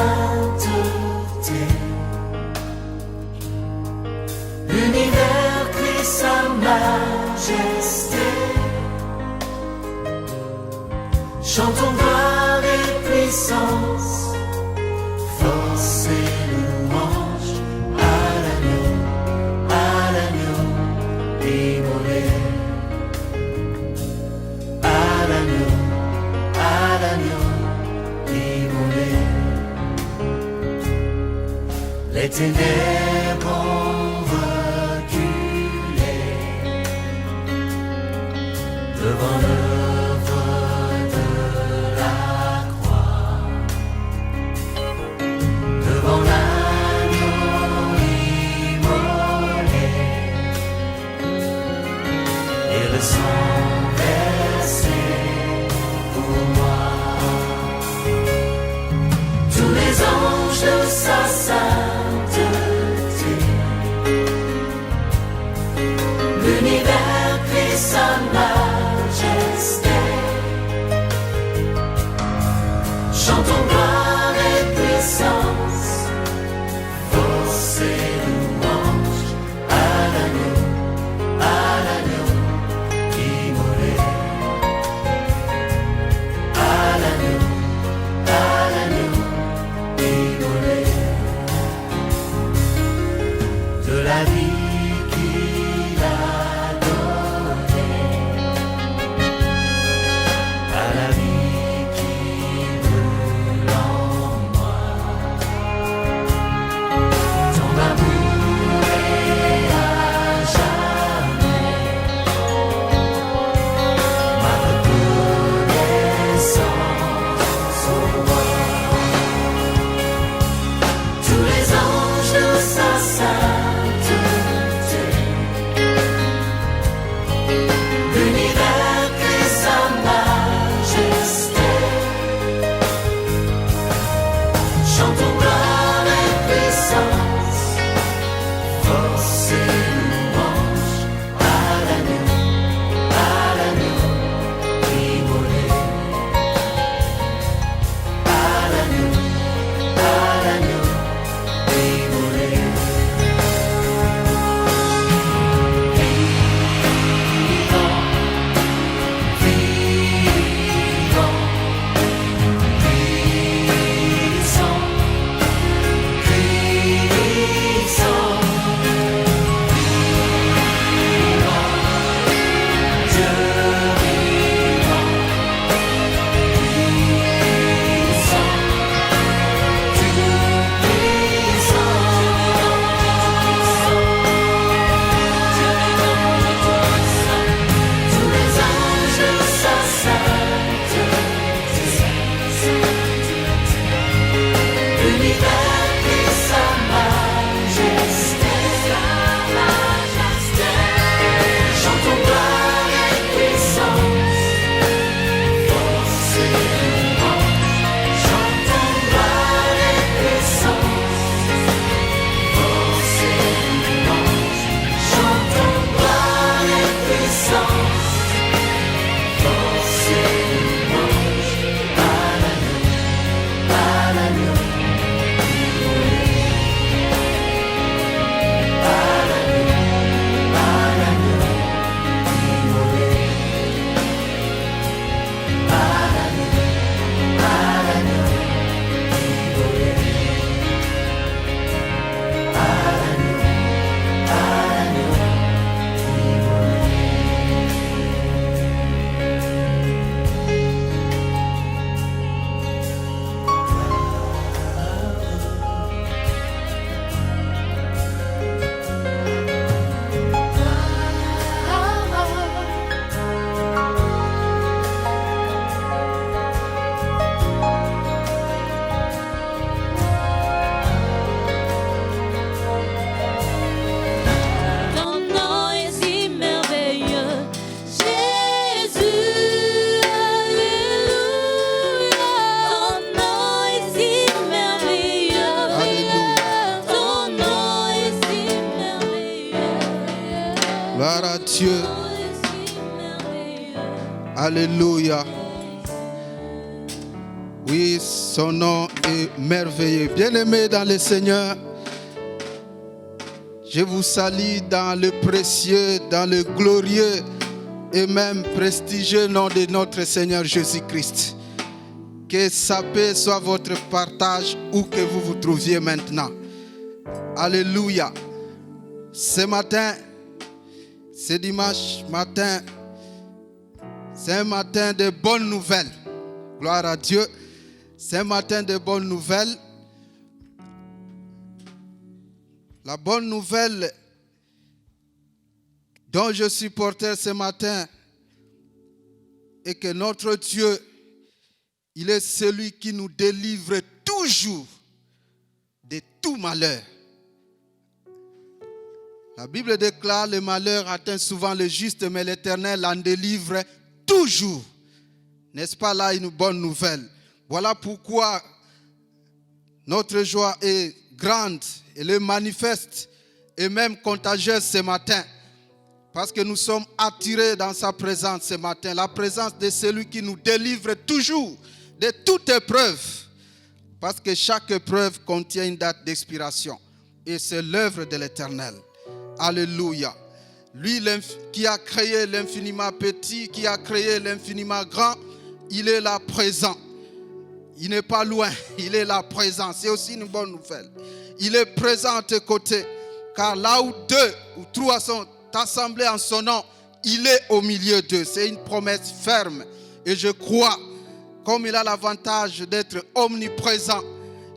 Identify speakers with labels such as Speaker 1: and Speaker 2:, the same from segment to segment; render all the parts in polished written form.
Speaker 1: sainteté. L'univers crie sa majesté. Chantons gloire et puissance, force et louange à l'agneau immolé. À l'agneau immolé. Les ténèbres ont reculé devant l'œuvre de la croix, devant l'agneau immolé et le sang versé pour moi. Tous les anges de sa sainteté, l'univers crie sa majesté. Chantons gloire et puissance, force et louange à l'agneau immolé. À l'agneau immolé. De la vie qu'il a donnée à la vie qui brûle en moi. Ton amour est à jamais ma reconnaissance au roi. Tous les anges de sa sainteté, l'univers crie sa majesté. Chantons gloire et puissance, force et louange à l'agneau immolé. À l'agneau immolé. Vivant, puissant, puissant, vivant, Dieu vivant, puissant, tous les anges de sa sainteté, l'univers crie sa majesté. Chantons gloire et puissance, force et louange. Chantons gloire et puissance, force et louange. Chantons gloire et puissance, force et louange à l'agneau immolé. À l'agneau immolé. À l'agneau immolé. À l'agneau
Speaker 2: Ton nom est si merveilleux, Jésus, alléluia. Ton nom est si merveilleux, ton nom est si merveilleux,
Speaker 3: Gloire à Dieu.
Speaker 2: ton nom est si merveilleux.
Speaker 3: Alléluia. Oui, son nom est merveilleux. Bien-aimés dans le Seigneur, je vous salue dans le précieux, dans le glorieux et même prestigieux nom de notre Seigneur Jésus-Christ. Que sa paix soit votre partage où que vous vous trouviez maintenant. Alléluia. Ce matin, ce dimanche matin, c'est un matin de bonnes nouvelles. Gloire à Dieu. C'est un matin de bonnes nouvelles. La bonne nouvelle dont je suis porteur ce matin est que notre Dieu, il est celui qui nous délivre toujours de tout malheur. La Bible déclare le malheur atteint souvent le juste, mais l'Éternel en délivre toujours. N'est-ce pas là une bonne nouvelle? Voilà pourquoi notre joie est grande, elle est manifeste et même contagieuse ce matin. Parce que nous sommes attirés dans sa présence ce matin. La présence de celui qui nous délivre toujours de toute épreuve. Parce que chaque épreuve contient une date d'expiration. Et c'est l'œuvre de l'Éternel. Alléluia. Lui qui a créé l'infiniment petit, qui a créé l'infiniment grand, il est là présent. Il n'est pas loin, il est là présent. C'est aussi une bonne nouvelle. Il est présent à tes côtés. Car là où deux ou trois sont assemblés en son nom, il est au milieu d'eux. C'est une promesse ferme. Et je crois, comme il a l'avantage d'être omniprésent,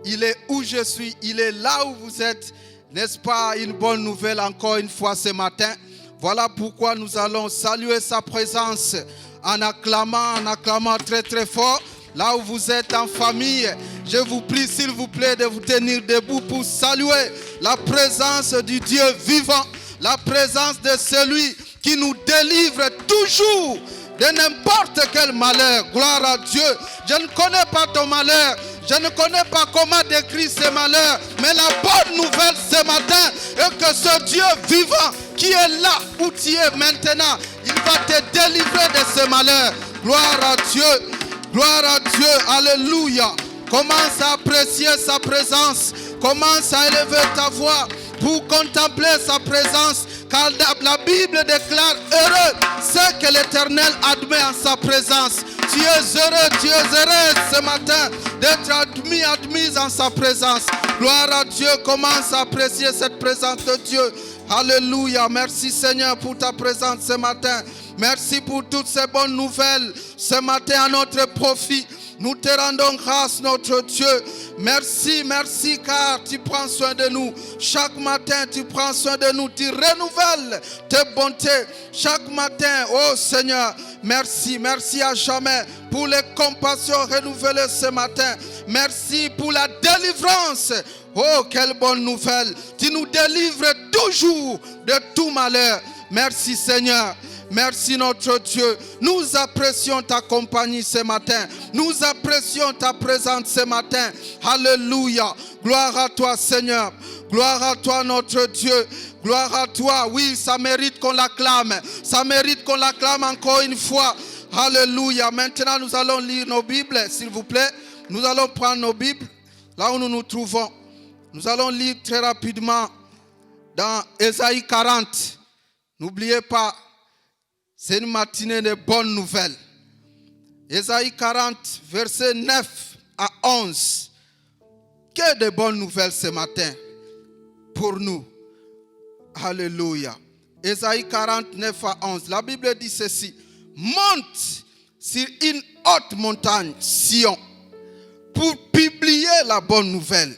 Speaker 3: il est où je suis, il est là où vous êtes. N'est-ce pas une bonne nouvelle encore une fois ce matin? Voilà pourquoi nous allons saluer sa présence en acclamant très très fort. Là où vous êtes en famille, je vous prie s'il vous plaît de vous tenir debout pour saluer la présence du Dieu vivant, la présence de celui qui nous délivre toujours de n'importe quel malheur. Gloire à Dieu. Je ne connais pas ton malheur. Je ne connais pas comment décrire ce malheur. Mais la bonne nouvelle ce matin est que ce Dieu vivant qui est là où tu es maintenant, il va te délivrer de ce malheur. Gloire à Dieu. Gloire à Dieu. Alléluia. Commence à apprécier sa présence. Commence à élever ta voix pour contempler sa présence. Car la Bible déclare heureux ceux que l'Éternel admet en sa présence. Tu es heureux ce matin d'être admise en sa présence. Gloire à Dieu, commence à apprécier cette présence de Dieu. Alléluia, merci Seigneur pour ta présence ce matin. Merci pour toutes ces bonnes nouvelles ce matin à notre profit. Nous te rendons grâce, notre Dieu. Merci, merci, car tu prends soin de nous. Chaque matin, tu prends soin de nous. Tu renouvelles tes bontés. Chaque matin, oh Seigneur, merci, merci à jamais pour les compassions renouvelées ce matin. Merci pour la délivrance. Oh, quelle bonne nouvelle. Tu nous délivres toujours de tout malheur. Merci, Seigneur. Merci notre Dieu. Nous apprécions ta compagnie ce matin. Nous apprécions ta présence ce matin. Alléluia. Gloire à toi Seigneur. Gloire à toi notre Dieu. Gloire à toi. Oui, ça mérite qu'on l'acclame. Ça mérite qu'on l'acclame encore une fois. Alléluia. Maintenant nous allons lire nos Bibles, s'il vous plaît. Nous allons prendre nos Bibles là où nous nous trouvons. Nous allons lire très rapidement dans Ésaïe 40. N'oubliez pas, c'est une matinée de bonnes nouvelles. Ésaïe 40, versets 9 à 11. Que de bonnes nouvelles ce matin pour nous. Alléluia. Ésaïe 40, 9 à 11. La Bible dit ceci. Monte sur une haute montagne, Sion, pour publier la bonne nouvelle.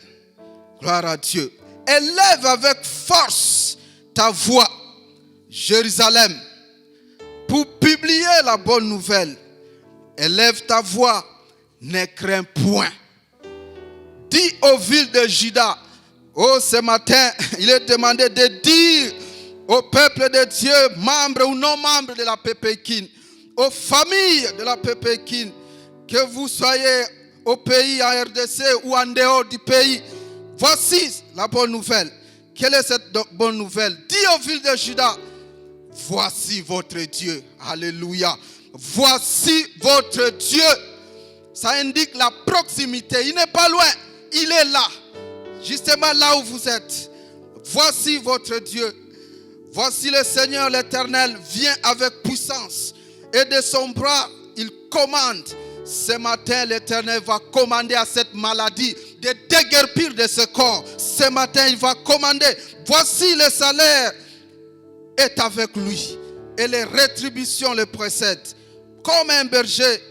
Speaker 3: Gloire à Dieu. Élève avec force ta voix, Jérusalem, pour publier la bonne nouvelle. Élève ta voix, ne crains point. Dis aux villes de Juda, oh ce matin, il est demandé de dire au peuple de Dieu, membres ou non membres de la Pépékine, aux familles de la Pépékine, que vous soyez au pays, en RDC ou en dehors du pays, voici la bonne nouvelle. Quelle est cette bonne nouvelle? Dis aux villes de Juda, voici votre Dieu. Alléluia. Voici votre Dieu. Ça indique la proximité. Il n'est pas loin. Il est là. Justement là où vous êtes. Voici votre Dieu. Voici le Seigneur l'Éternel vient avec puissance. Et de son bras, il commande. Ce matin, l'Éternel va commander à cette maladie de déguerpir de ce corps. Ce matin, il va commander. Voici le salaire est avec lui. Et les rétributions le précèdent. Comme un berger,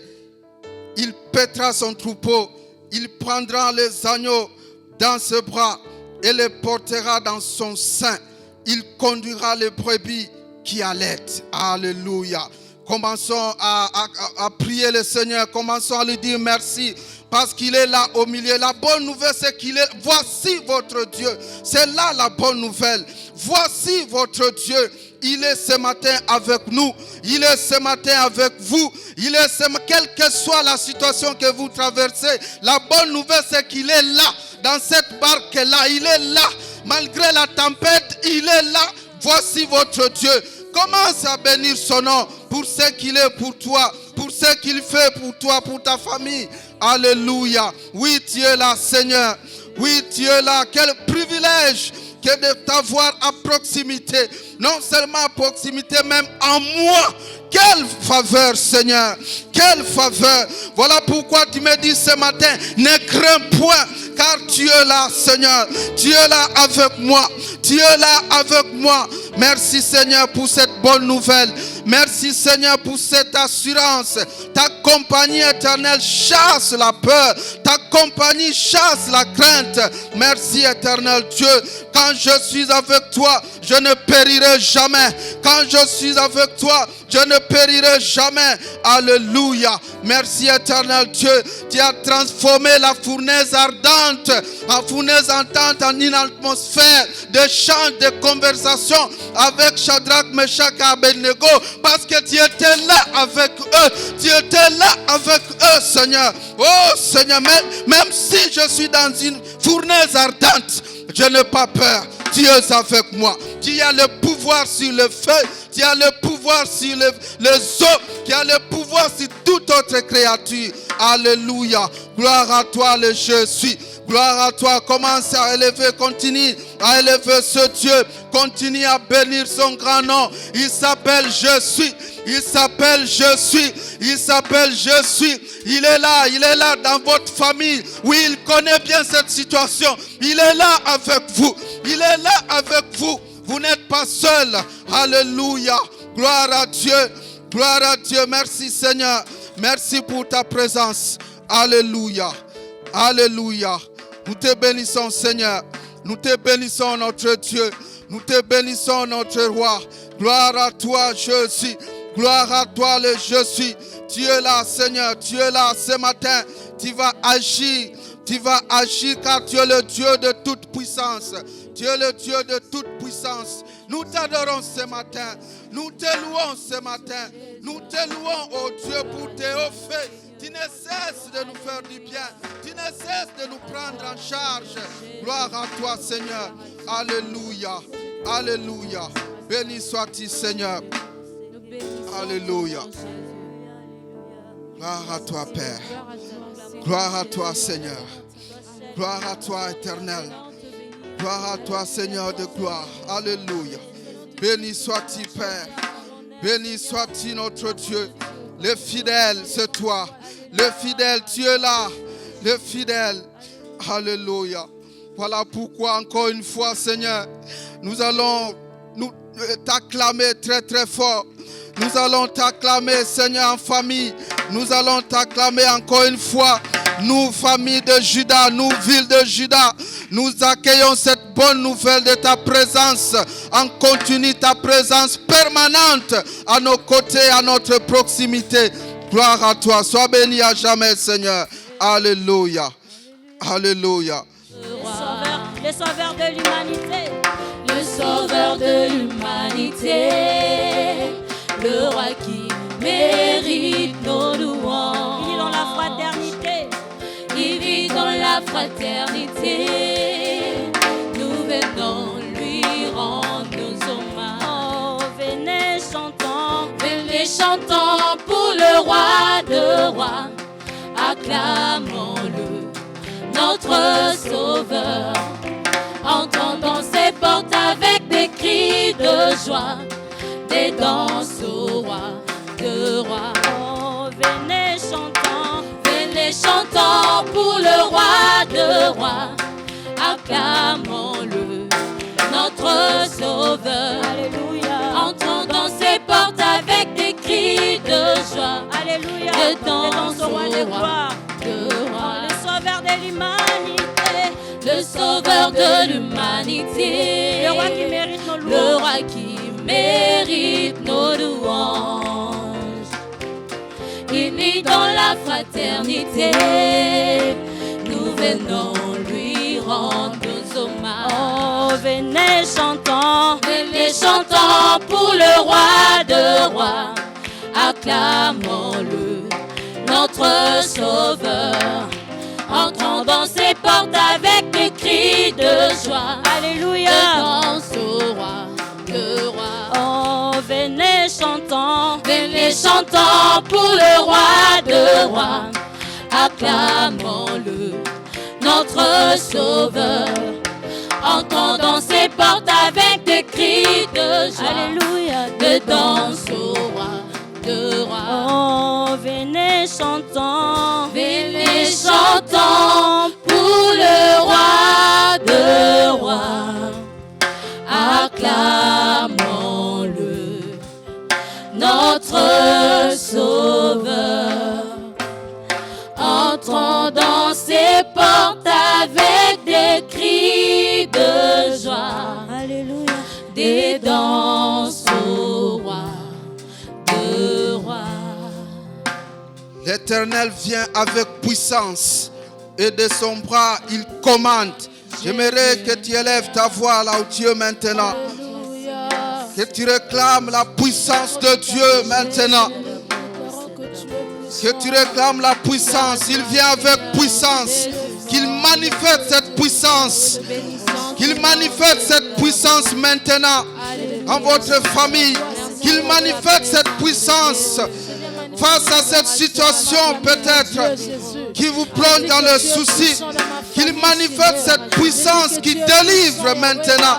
Speaker 3: il paîtra son troupeau. Il prendra les agneaux dans ses bras et les portera dans son sein. Il conduira les brebis qui allaitent. Alléluia. Commençons à prier le Seigneur. Commençons à lui dire merci. Parce qu'il est là au milieu. La bonne nouvelle, c'est qu'il est. Voici votre Dieu. C'est là la bonne nouvelle. Voici votre Dieu. Il est ce matin avec nous. Il est ce matin avec vous. Il est quelle que soit la situation que vous traversez. La bonne nouvelle, c'est qu'il est là. Dans cette barque-là, il est là. Malgré la tempête, il est là. Voici votre Dieu. Commence à bénir son nom pour ce qu'il est pour toi, pour ce qu'il fait pour toi, pour ta famille. Alléluia. Oui, tu es là, Seigneur. Oui, tu es là. Quel privilège que de t'avoir à proximité. Non seulement à proximité, même en moi. Quelle faveur, Seigneur. Quelle faveur. Voilà pourquoi tu me dis ce matin, ne crains point, car tu es là, Seigneur. Tu es là avec moi. Tu es là avec moi. Merci, Seigneur, pour cette bonne nouvelle. Merci, Seigneur, pour cette assurance. Ta compagnie éternelle chasse la peur. Ta compagnie chasse la crainte. Merci, éternel Dieu. Quand je suis avec toi, je ne périrai jamais. Quand je suis avec toi, je ne périrai jamais. Alléluia. Merci, éternel Dieu. Tu as transformé la fournaise ardente en fournaise ardente en une atmosphère d'échange, de conversation avec Shadrach, Meshach et Abednego. Parce que tu étais là avec eux. Tu étais là avec eux, Seigneur. Oh, Seigneur, même si je suis dans une fournaise ardente, je n'ai pas peur. Tu es avec moi. Tu as le pouvoir sur le feu. Tu as le pouvoir sur les eaux. Tu as le pouvoir sur toute autre créature. Alléluia. Gloire à toi, le je suis. Gloire à toi. Commence à élever. Continue à élever ce Dieu. Continue à bénir son grand nom. Il s'appelle Je suis. Il s'appelle Je suis. Il s'appelle Je suis. Il est là dans votre famille. Oui, il connaît bien cette situation. Il est là avec vous. Il est là avec vous. Vous n'êtes pas seul. Alléluia. Gloire à Dieu. Gloire à Dieu. Merci, Seigneur. Merci pour ta présence. Alléluia. Alléluia. Nous te bénissons, Seigneur. Nous te bénissons, notre Dieu. Nous te bénissons, notre roi. Gloire à toi, je suis. Gloire à toi, le je suis. Tu es là, Seigneur. Tu es là ce matin. Tu vas agir. Tu vas agir car tu es le Dieu de toute puissance. Tu es le Dieu de toute puissance. Nous t'adorons ce matin. Nous te louons ce matin. Nous te louons, oh Dieu, pour tes hauts faits. Tu ne cesses de nous faire du bien. Tu ne cesses de nous prendre en charge. Gloire à toi, Seigneur. Alléluia. Alléluia. Béni sois-tu, Seigneur. Alléluia. Gloire à toi, Père. Gloire à toi, Seigneur. Gloire à toi, Éternel. Gloire à toi, Seigneur de gloire. Alléluia. Béni sois-tu, Père. Béni sois-tu, notre Dieu. Le fidèle, c'est toi. Le fidèle, tu es là. Le fidèle. Alléluia. Voilà pourquoi, encore une fois, Seigneur, nous allons t'acclamer très très fort. Nous allons t'acclamer, Seigneur, en famille. Nous allons t'acclamer encore une fois. Nous, famille de Juda, nous, ville de Juda, nous accueillons cette bonne nouvelle de ta présence. En continu, ta présence permanente à nos côtés, à notre proximité. Gloire à toi. Sois béni à jamais, Seigneur. Alléluia. Alléluia.
Speaker 2: Le sauveur de l'humanité.
Speaker 1: Le sauveur de l'humanité, le roi qui mérite nos louanges.
Speaker 2: Il vit dans la fraternité.
Speaker 1: Il vit dans la fraternité. Nous venons lui rendre nos hommages.
Speaker 2: Oh, venez chantons.
Speaker 1: Venez chantons pour le roi de rois. Acclamons
Speaker 4: acclamons-le, notre Sauveur. Entrons dans ses portes avec des cris de joie, des danses au roi de rois.
Speaker 2: Oh, venez chantons,
Speaker 4: Venez chantons pour le roi de rois, acclamons-le, notre Sauveur.
Speaker 2: alléluia,
Speaker 4: Entrons dans ses portes avec des cris de joie,
Speaker 2: alléluia,
Speaker 4: de
Speaker 2: les danses au roi de gloire,
Speaker 4: de roi.
Speaker 2: le sauveur de l'humanité,
Speaker 4: Le Sauveur de l'humanité,
Speaker 2: le roi qui mérite nos
Speaker 4: le
Speaker 2: louanges,
Speaker 4: roi qui mérite nos louanges. Unis dans la fraternité, nous venons lui rendre nos hommages.
Speaker 2: oh, venez chantons,
Speaker 4: Venez chantons pour le roi de rois, acclamons-le, notre Sauveur. Entrons dans ses portes avec des cris de joie,
Speaker 2: alléluia,
Speaker 4: de danse au roi de rois.
Speaker 2: oh, venez chantons,
Speaker 4: Venez chantons pour le roi de rois, acclamons-le, notre Sauveur. Entrons dans ses portes avec des cris de joie,
Speaker 2: alléluia,
Speaker 4: de danse au roi de rois.
Speaker 2: oh, venez chantons,
Speaker 4: Venez chantons pour le roi de rois, acclamons-le, notre Sauveur. Entrons dans ses portes avec des cris de joie,
Speaker 2: alléluia,
Speaker 4: des danses au roi de rois.
Speaker 3: L'Éternel vient avec puissance et de son bras il commande. J'aimerais que tu élèves ta voix là où tu es maintenant. Que tu réclames la puissance de Dieu maintenant. Que tu réclames la puissance. Il vient avec puissance. Qu'il manifeste cette puissance. Qu'il manifeste cette puissance maintenant en votre famille. Qu'il manifeste cette puissance face à cette situation peut-être qui vous plonge dans le souci. Qu'il manifeste cette puissance qui délivre maintenant,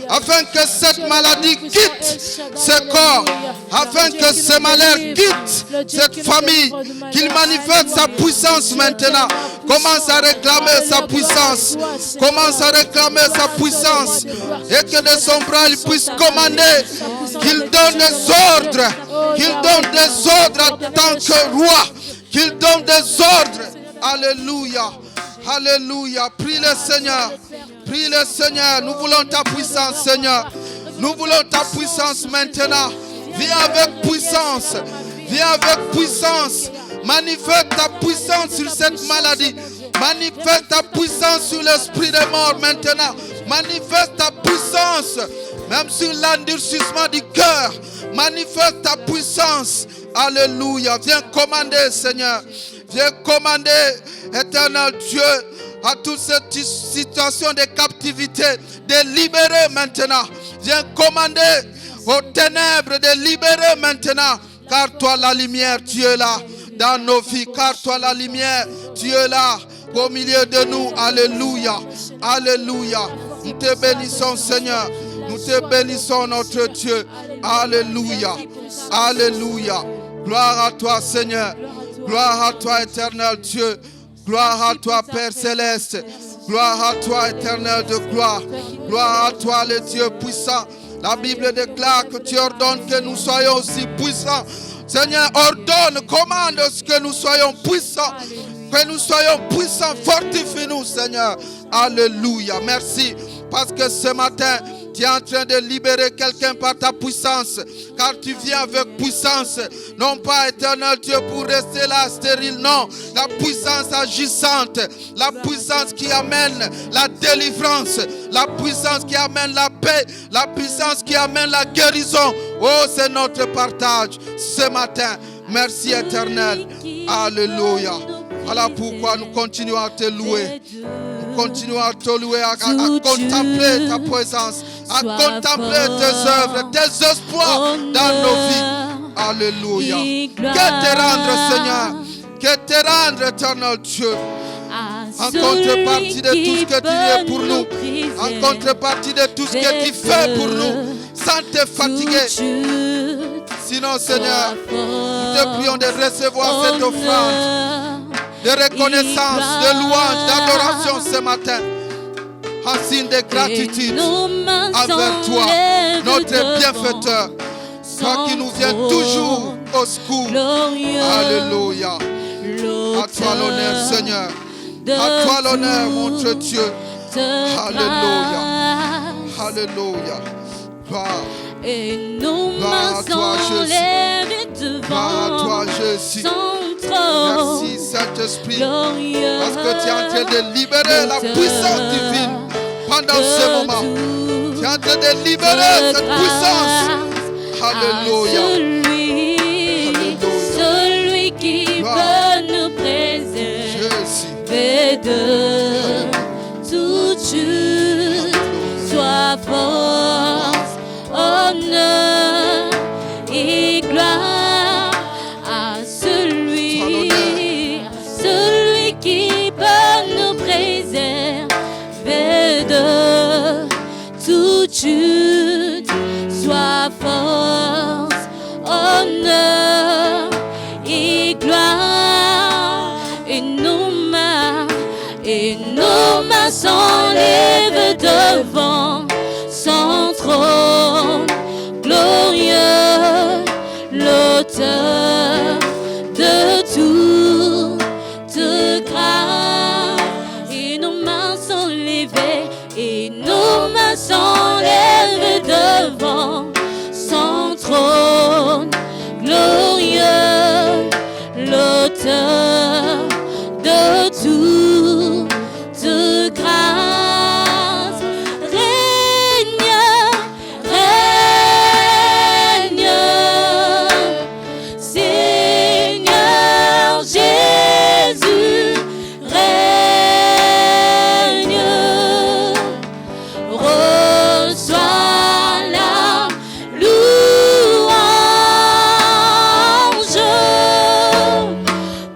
Speaker 3: afin que cette maladie quitte ce corps, afin que ce malheur quitte cette famille. Qu'il manifeste sa puissance maintenant. Commence à réclamer sa puissance. Commence à réclamer sa puissance. Et que de son bras il puisse commander. Qu'il donne des ordres. Qu'il donne des ordres en tant que roi. Qu'il donne des ordres. Alléluia. Alléluia. Prie le Seigneur. Prie le Seigneur. Nous voulons ta puissance, Seigneur. Nous voulons ta puissance maintenant. Viens avec puissance. Viens avec puissance. Manifeste ta puissance sur cette maladie. Manifeste ta puissance sur l'esprit des morts maintenant. Manifeste ta puissance même sur l'endurcissement du cœur. Manifeste ta puissance. Alléluia. Viens commander, Seigneur. Viens commander, éternel Dieu, à toute cette situation de captivité, de libérer maintenant. Viens commander aux ténèbres de libérer maintenant. Car toi la lumière, tu es là dans nos vies. Car toi la lumière, tu es là au milieu de nous. Alléluia. Alléluia. Nous te bénissons, Seigneur. Nous te bénissons, notre Dieu. Alléluia. Alléluia. Gloire à toi, Seigneur. Gloire à toi, éternel Dieu. Gloire à toi, Père céleste. Gloire à toi, éternel de gloire. Gloire à toi, le Dieu puissant. La Bible déclare que tu ordonnes que nous soyons aussi puissants. Seigneur, ordonne, commande que nous soyons puissants. Que nous soyons puissants. Fortifie-nous, Seigneur. Alléluia. Merci. Parce que ce matin, tu es en train de libérer quelqu'un par ta puissance. Car tu viens avec puissance. Non pas, éternel Dieu, pour rester là stérile. Non. La puissance agissante. La puissance qui amène la délivrance. La puissance qui amène la paix. La puissance qui amène la guérison. Oh, c'est notre partage ce matin. Merci, éternel. Alléluia. Voilà pourquoi nous continuons à te louer. Nous continuons à te louer, à contempler ta présence, à contempler tes œuvres, tes espoirs dans nos vies. Alléluia. Que te rendre, Seigneur. Que que te rendre, éternel Dieu.
Speaker 4: à
Speaker 3: En contrepartie
Speaker 4: celui
Speaker 3: de tout ce
Speaker 4: qui
Speaker 3: que tu es
Speaker 4: peut
Speaker 3: pour
Speaker 4: nous
Speaker 3: nous.
Speaker 4: briser.
Speaker 3: En contrepartie de tout ce que tu fais pour nous. Sans te fatiguer. Sinon, Seigneur, nous te prions de recevoir cette offrande de reconnaissance, de louange, d'adoration ce matin. En signe de gratitude envers toi, notre bienfaiteur. Toi qui nous viens toujours au secours. Alléluia. À toi l'honneur, Seigneur. À toi l'honneur, notre Dieu. Alléluia. Alléluia. Gloire.
Speaker 4: Et nos
Speaker 3: Gloire
Speaker 4: mains
Speaker 3: à toi,
Speaker 4: s'enlèvent
Speaker 3: Gloire à
Speaker 4: devant
Speaker 3: toi, Jésus.
Speaker 4: son trône
Speaker 3: Merci, Saint-Esprit.
Speaker 4: glorieux.
Speaker 3: Parce que tu es en train de libérer la puissance divine pendant ce moment. Tu es en train de libérer cette puissance. Alléluia.
Speaker 4: Celui qui
Speaker 3: Gloire.
Speaker 4: peut nous préserver
Speaker 3: Jésus.
Speaker 4: de toute chute, soit force, honneur et gloire à celui qui peut nous préserver de toute chute, soit force, honneur et gloire. Et nos mains s'enlèvent devant son trône glorieux, l'auteur de toute grâce. Et nos mains sont levées, et nos mains s'enlèvent devant son trône glorieux, l'auteur de toute grâce. Règne, Seigneur Jésus, règne, reçois la louange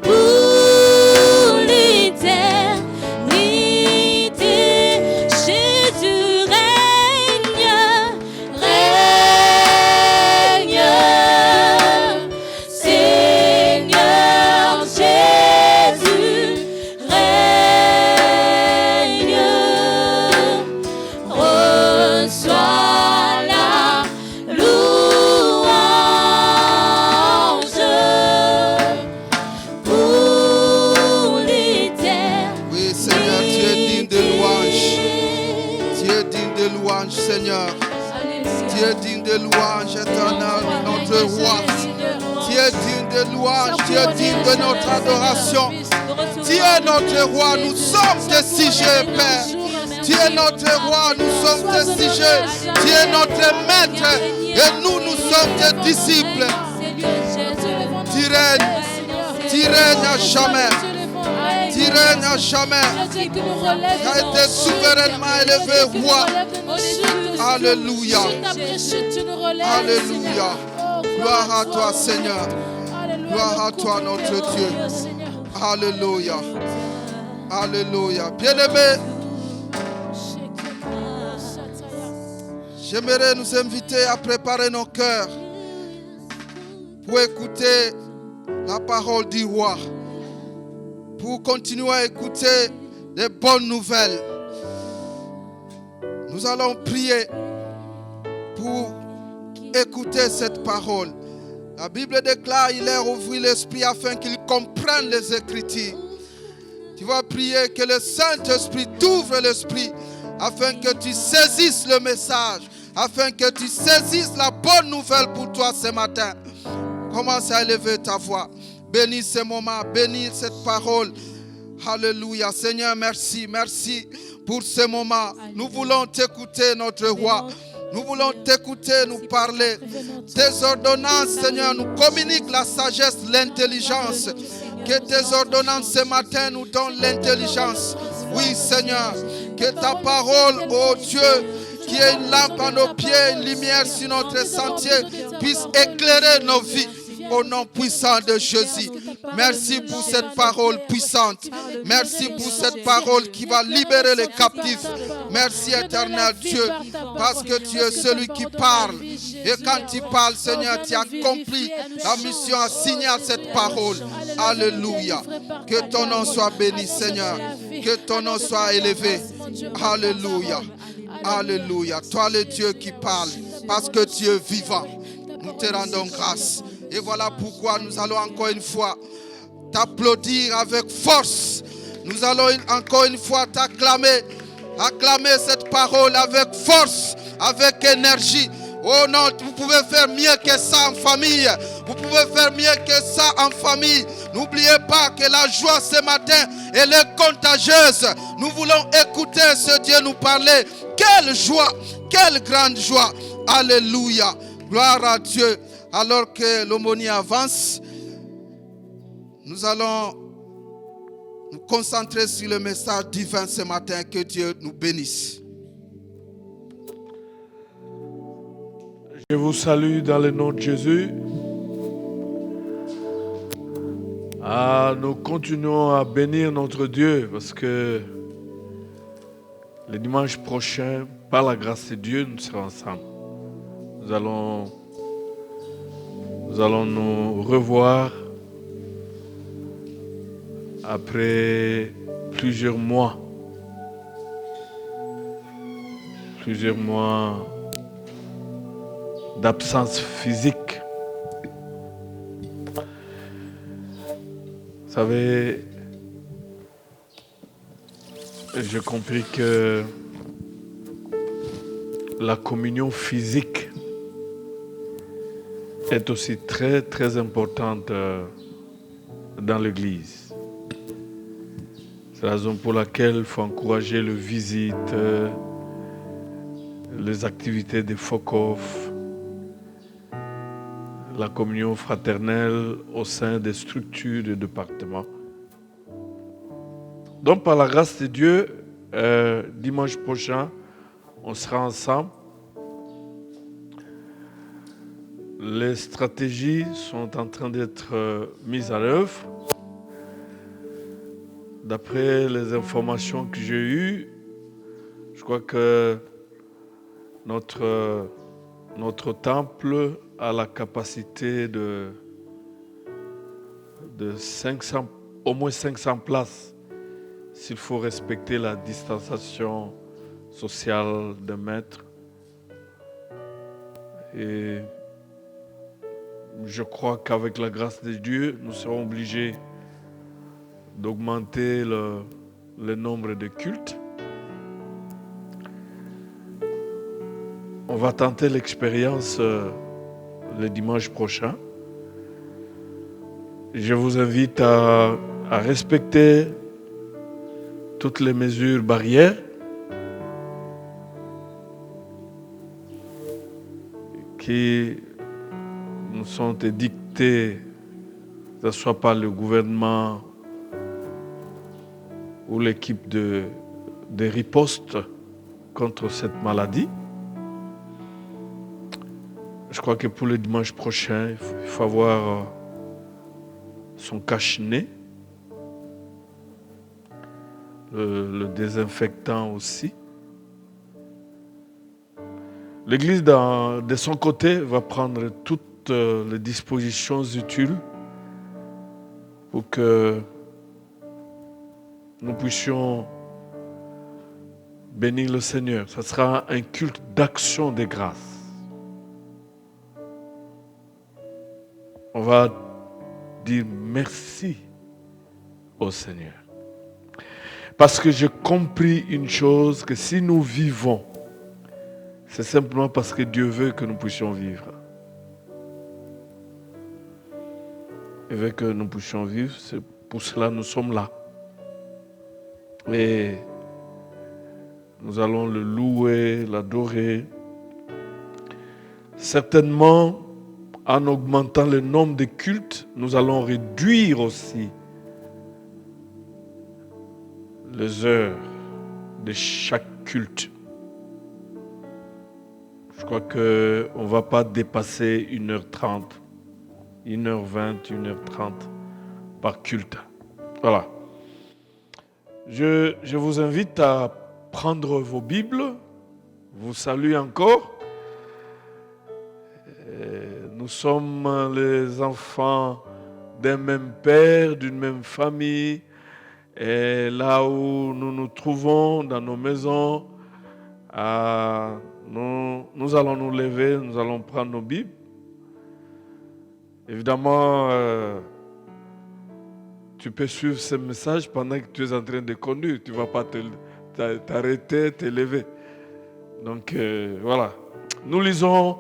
Speaker 4: pour l'éternité. Jésus règne, Seigneur Jésus règne, reçois la louange pour l'éternité.
Speaker 3: Oui, Seigneur, tu es digne de louange. Tu es digne de louange, Seigneur. Tu es digne de louange, éternel, notre roi. Tu es digne de louange, tu es digne de notre adoration. Tu es notre roi, nous sommes tes sujets, Père. Tu es notre roi, nous sommes tes sujets. Tu es notre maître et nous, nous sommes tes disciples. Tu règnes à jamais. Tu règnes à jamais. Tu as été souverainement élevé, roi. Alléluia. Alléluia. Gloire à toi, Seigneur. Gloire à toi, notre Dieu. Alléluia. Alléluia. Bien-aimés, j'aimerais nous inviter à préparer nos cœurs pour écouter la parole du roi, pour continuer à écouter les bonnes nouvelles. Nous allons prier pour écouter cette parole. La Bible déclare, il leur ouvrit l'esprit afin qu'ils comprennent les Écritures. Tu vas prier que le Saint-Esprit t'ouvre l'esprit afin que tu saisisses le message, afin que tu saisisses la bonne nouvelle pour toi ce matin. Commence à élever ta voix. Bénis ce moment, bénis cette parole. Alléluia. Seigneur, merci, merci pour ce moment. Nous voulons t'écouter, notre roi. Nous voulons t'écouter, nous parler. Tes ordonnances, Seigneur, nous communiquent la sagesse, l'intelligence. Que tes ordonnances ce matin nous donnent l'intelligence. Oui, Seigneur, que ta parole, ô Dieu, qui est une lampe à nos pieds, une lumière sur notre sentier, puisse éclairer nos vies. Au nom puissant de Jésus. Merci pour cette parole puissante. Merci pour cette parole qui va libérer les captifs. Merci éternel Dieu, parce que tu es celui qui parle. Et quand tu parles, Seigneur, tu as accompli la mission assignée à cette parole. Alléluia. Que ton nom soit béni, Seigneur. Que ton nom soit élevé. Alléluia. Alléluia. Toi le Dieu qui parle, parce que tu es vivant. Nous te rendons grâce. Et voilà pourquoi nous allons encore une fois t'applaudir avec force. Nous allons encore une fois t'acclamer. Acclamer cette parole avec force, avec énergie. Oh non, vous pouvez faire mieux que ça en famille. Vous pouvez faire mieux que ça en famille. N'oubliez pas que la joie ce matin, elle est contagieuse. Nous voulons écouter ce Dieu nous parler. Quelle joie, quelle grande joie. Alléluia. Gloire à Dieu. Alors que l'aumônier avance, nous allons nous concentrer sur le message divin ce matin. Que Dieu nous bénisse.
Speaker 5: Je vous salue dans le nom de Jésus. Nous continuons à bénir notre Dieu parce que le dimanche prochain, par la grâce de Dieu, nous serons ensemble. Nous allons nous revoir après plusieurs mois d'absence physique. Vous savez, j'ai compris que la communion physique est aussi très très importante dans l'Église. C'est la raison pour laquelle il faut encourager les visites, les activités de FOCOF, la communion fraternelle au sein des structures de départements. Donc, par la grâce de Dieu, dimanche prochain, on sera ensemble. Les stratégies sont en train d'être mises à l'œuvre. D'après les informations que j'ai eues, je crois que notre temple a la capacité de 500, au moins 500 places, s'il faut respecter la distanciation sociale de mètres. Et je crois qu'avec la grâce de Dieu, nous serons obligés d'augmenter le nombre de cultes. On va tenter l'expérience le dimanche prochain. Je vous invite à respecter toutes les mesures barrières qui nous sont édictées, que ce soit par le gouvernement ou l'équipe de riposte contre cette maladie. Je crois que pour le dimanche prochain, il faut avoir son cache-nez, le désinfectant aussi. L'Église, de son côté, va prendre toutes les dispositions utiles pour que nous puissions bénir le Seigneur. Ce sera un culte d'action de grâce. On va dire merci au Seigneur. Parce que j'ai compris une chose, que si nous vivons, c'est simplement parce que Dieu veut que nous puissions vivre. Il veut que nous puissions vivre, c'est pour cela que nous sommes là. Et nous allons le louer, l'adorer. Certainement, en augmentant le nombre de cultes, nous allons réduire aussi les heures de chaque culte. Je crois qu'on ne va pas dépasser 1h30, 1h20, 1h30 par culte. Voilà. Je vous invite à prendre vos Bibles. Vous salue encore. Nous sommes les enfants d'un même père, d'une même famille. Et là où nous nous trouvons, dans nos maisons, nous allons nous lever, nous allons prendre nos Bibles. Évidemment, tu peux suivre ce message pendant que tu es en train de conduire. Tu ne vas pas t'arrêter, te lever. Donc voilà. Nous lisons,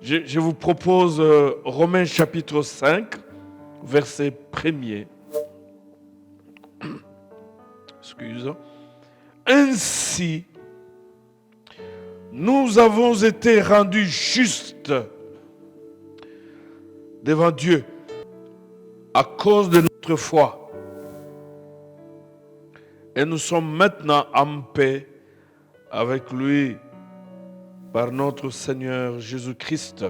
Speaker 5: je vous propose Romains chapitre 5, verset 1er. Excuse. Ainsi, nous avons été rendus justes devant Dieu à cause de notre foi. Et nous sommes maintenant en paix avec lui par notre Seigneur Jésus-Christ.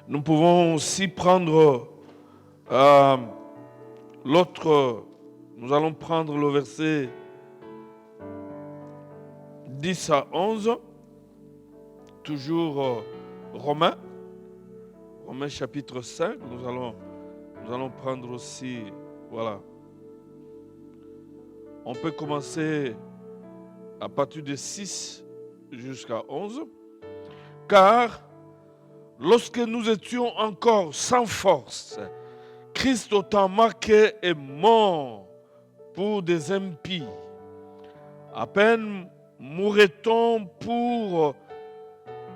Speaker 5: Nous pouvons aussi prendre l'autre, nous allons prendre le verset 10 à 11, toujours Romains chapitre 5, nous allons prendre aussi, voilà. On peut commencer à partir de 6 jusqu'à 11. Car lorsque nous étions encore sans force, Christ au temps marqué est mort pour des impies. À peine mourrait-on pour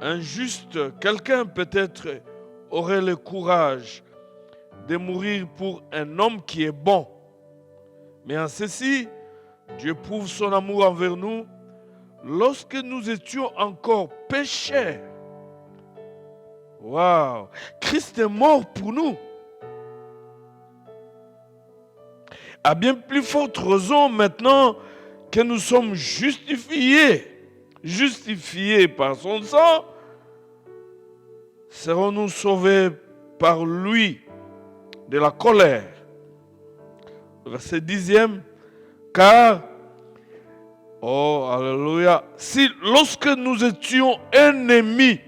Speaker 5: un juste, quelqu'un peut-être aurait le courage de mourir pour un homme qui est bon. Mais en ceci, Dieu prouve son amour envers nous lorsque nous étions encore pécheurs. Waouh! Christ est mort pour nous. À bien plus forte raison maintenant que nous sommes justifiés par son sang, serons-nous sauvés par lui de la colère. Verset 10e. Car, oh, alléluia, si lorsque nous étions ennemis,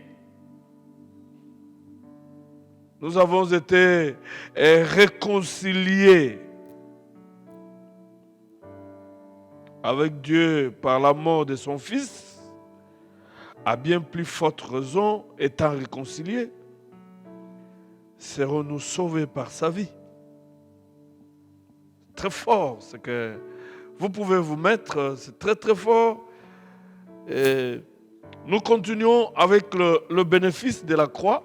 Speaker 5: nous avons été réconciliés avec Dieu par la mort de son Fils, à bien plus forte raison, étant réconciliés, serons-nous sauvés par sa vie. Très fort, c'est que vous pouvez vous mettre, c'est très très fort. Et nous continuons avec le bénéfice de la croix.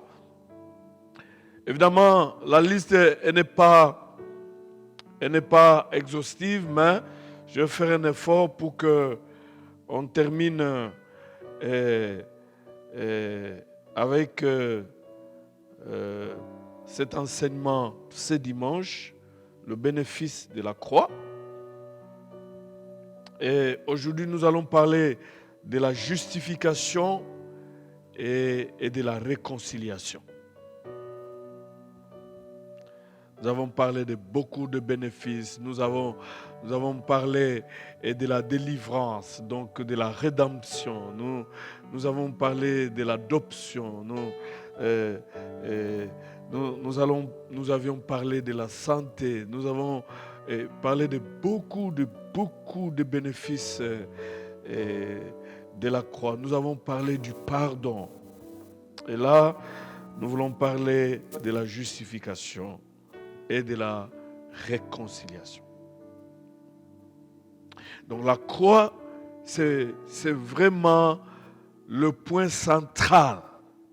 Speaker 5: Évidemment, la liste elle n'est pas exhaustive, mais je vais faire un effort pour qu'on termine avec cet enseignement ce dimanche, le bénéfice de la croix. Et aujourd'hui, nous allons parler de la justification et de la réconciliation. Nous avons parlé de beaucoup de bénéfices. Nous avons parlé de la délivrance, donc de la rédemption. Nous avons parlé de l'adoption. Nous avions parlé de la santé. Nous avons parlé de beaucoup de bénéfices de la croix. Nous avons parlé du pardon. Et là, nous voulons parler de la justification et de la réconciliation. Donc la croix, c'est vraiment le point central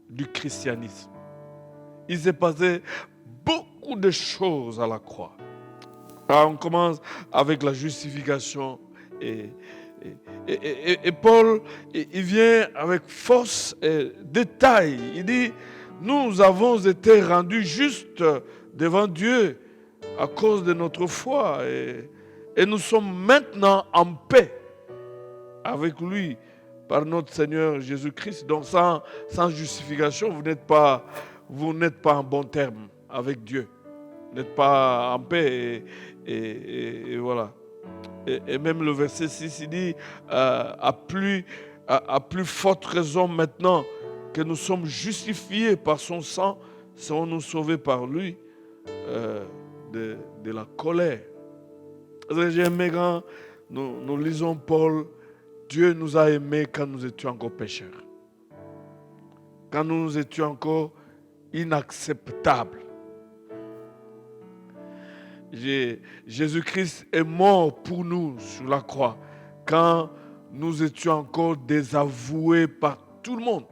Speaker 5: du christianisme. Il s'est passé beaucoup de choses à la croix. Alors on commence avec la justification et Paul, il vient avec force et détail. Il dit, nous avons été rendus justes devant Dieu à cause de notre foi et nous sommes maintenant en paix avec lui par notre Seigneur Jésus-Christ. Donc sans justification, vous n'êtes pas en bon terme avec Dieu. n'êtes pas en paix. Et voilà. Et même le verset 6, il dit, à plus forte raison maintenant que nous sommes justifiés par son sang, serons-nous sauvés par lui de la colère. J'ai aimé quand nous lisons Paul, Dieu nous a aimés quand nous étions encore pécheurs. Quand nous étions encore inacceptables. Jésus-Christ est mort pour nous sur la croix quand nous étions encore désavoués par tout le monde.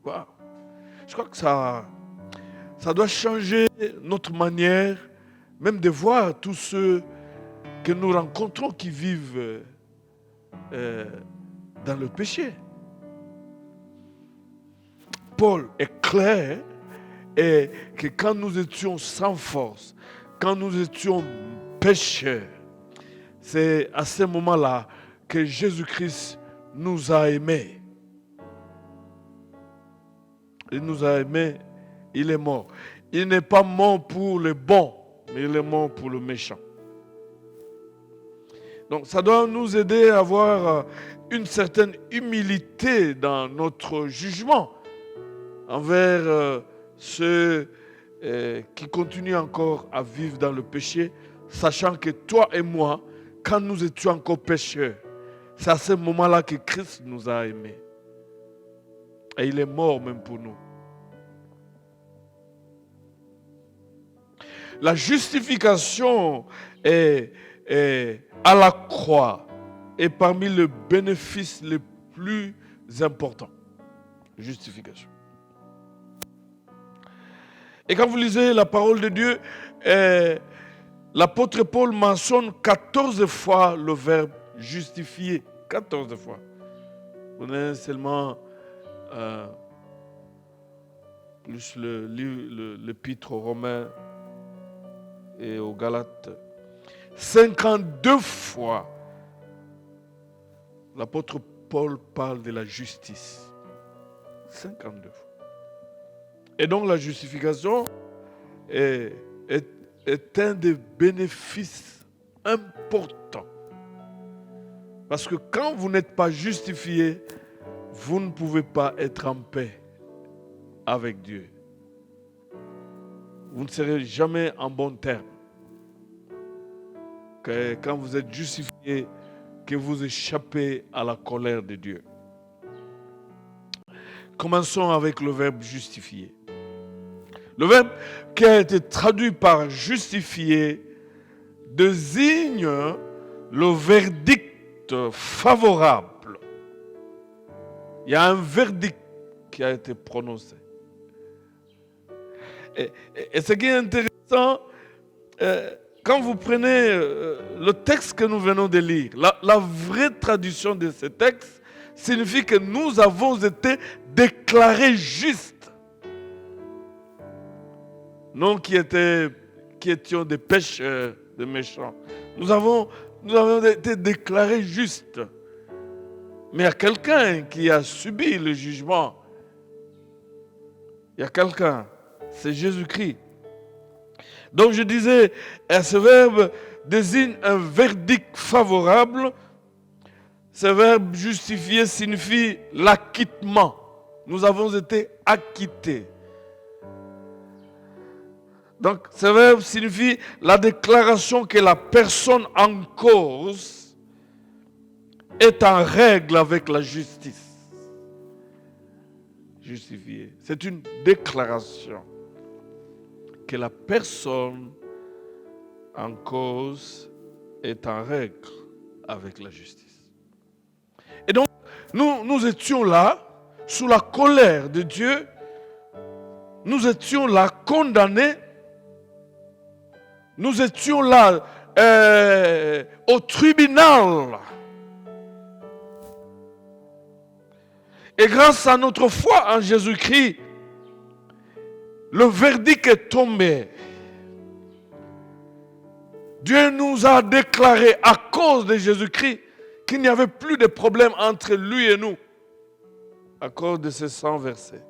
Speaker 5: Wow. Je crois que ça doit changer notre manière même de voir tous ceux que nous rencontrons qui vivent dans le péché. Paul est clair et que quand nous étions sans force, quand nous étions pécheurs, c'est à ce moment-là que Jésus-Christ nous a aimés. Il nous a aimés, il est mort. Il n'est pas mort pour les bons, mais il est mort pour le méchant. Donc ça doit nous aider à avoir une certaine humilité dans notre jugement envers ceux qui continuent encore à vivre dans le péché, sachant que toi et moi, quand nous étions encore pécheurs, c'est à ce moment-là que Christ nous a aimés. Et il est mort même pour nous. La justification est à la croix est parmi les bénéfices les plus importants. Justification. Et quand vous lisez la parole de Dieu, l'apôtre Paul mentionne 14 fois le verbe justifier. 14 fois. Vous avez seulement plus l'épître aux Romains et aux Galates. 52 fois, l'apôtre Paul parle de la justice. 52 fois. Et donc la justification est un des bénéfices importants. Parce que quand vous n'êtes pas justifié, vous ne pouvez pas être en paix avec Dieu. Vous ne serez jamais en bon terme. Que quand vous êtes justifié, que vous échappez à la colère de Dieu. Commençons avec le verbe justifier. Le verbe qui a été traduit par justifier désigne le verdict favorable. Il y a un verdict qui a été prononcé. Et ce qui est intéressant, quand vous prenez le texte que nous venons de lire, la vraie traduction de ce texte signifie que nous avons été déclarés justes. Nous qui étions des pécheurs, des méchants, nous avons été déclarés justes. Mais il y a quelqu'un qui a subi le jugement. Il y a quelqu'un, c'est Jésus-Christ. Donc je disais, ce verbe désigne un verdict favorable. Ce verbe justifier signifie l'acquittement. Nous avons été acquittés. Donc ce verbe signifie la déclaration que la personne en cause est en règle avec la justice. Justifier. C'est une déclaration que la personne en cause est en règle avec la justice. Et donc, nous étions là, sous la colère de Dieu, nous étions là condamnés, nous étions là au tribunal. Et grâce à notre foi en Jésus-Christ, le verdict est tombé. Dieu nous a déclaré à cause de Jésus-Christ qu'il n'y avait plus de problème entre lui et nous . À cause de ces 100 versets.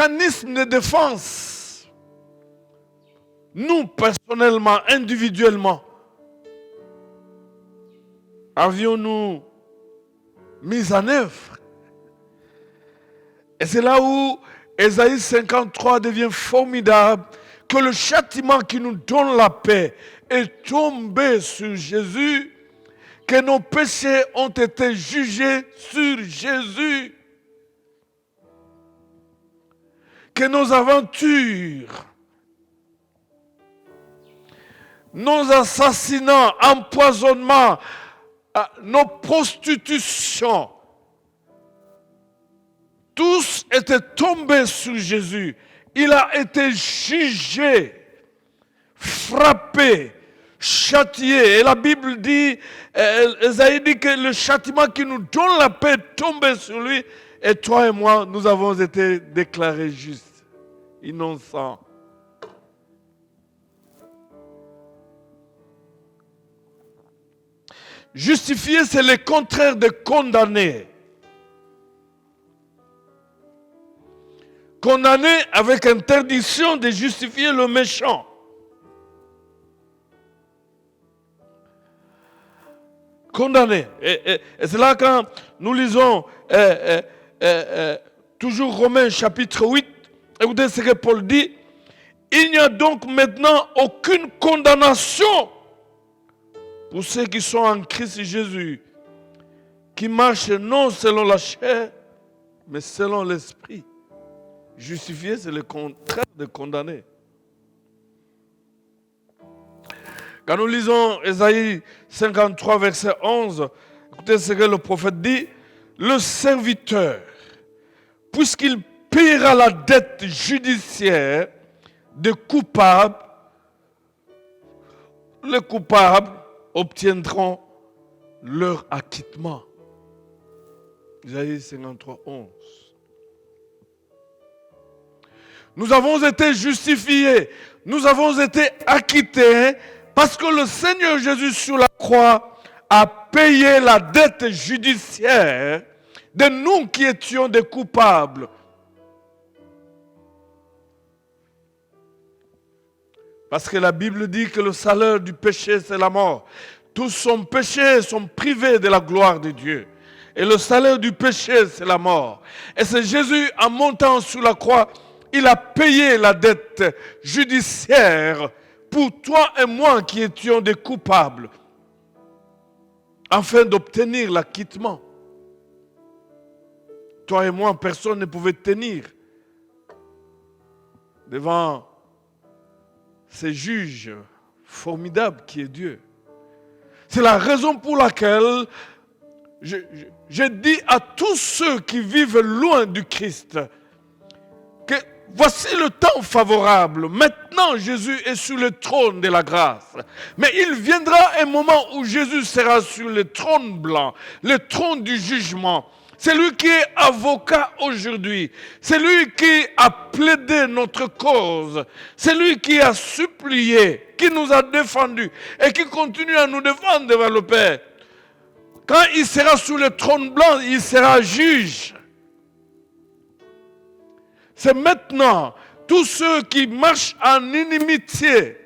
Speaker 5: mécanisme de défense, nous, personnellement, individuellement, avions-nous mis en œuvre? Et c'est là où Ésaïe 53 devient formidable, que le châtiment qui nous donne la paix est tombé sur Jésus, que nos péchés ont été jugés sur Jésus, que nos aventures, nos assassinats, empoisonnements, nos prostitutions, tous étaient tombés sur Jésus. Il a été jugé, frappé, châtié. Et la Bible dit, Esaïe dit que le châtiment qui nous donne la paix est tombé sur lui. Et toi et moi, nous avons été déclarés justes, innocents. Justifier, c'est le contraire de condamner. Condamner avec interdiction de justifier le méchant. Condamner. Et c'est là quand nous lisons toujours Romains chapitre 8, écoutez ce que Paul dit. Il n'y a donc maintenant aucune condamnation pour ceux qui sont en Christ Jésus, qui marchent non selon la chair, mais selon l'esprit. Justifier, c'est le contraire de condamner. Quand nous lisons Ésaïe 53, verset 11, écoutez ce que le prophète dit. Le serviteur, puisqu'il paiera la dette judiciaire des coupables, les coupables obtiendront leur acquittement. Ésaïe 53, 11. Nous avons été justifiés, nous avons été acquittés parce que le Seigneur Jésus sur la croix a payé la dette judiciaire de nous qui étions des coupables. Parce que la Bible dit que le salaire du péché, c'est la mort. Tous son péché sont privés de la gloire de Dieu. Et le salaire du péché, c'est la mort. Et c'est Jésus, en montant sur la croix, il a payé la dette judiciaire pour toi et moi qui étions des coupables, afin d'obtenir l'acquittement. Toi et moi, personne ne pouvait tenir devant ce juge formidable qui est Dieu. C'est la raison pour laquelle je dis à tous ceux qui vivent loin du Christ que voici le temps favorable. Maintenant, Jésus est sur le trône de la grâce. Mais il viendra un moment où Jésus sera sur le trône blanc, le trône du jugement. C'est lui qui est avocat aujourd'hui. C'est lui qui a plaidé notre cause. C'est lui qui a supplié, qui nous a défendus et qui continue à nous défendre devant le Père. Quand il sera sur le trône blanc, il sera juge. C'est maintenant, tous ceux qui marchent en inimitié,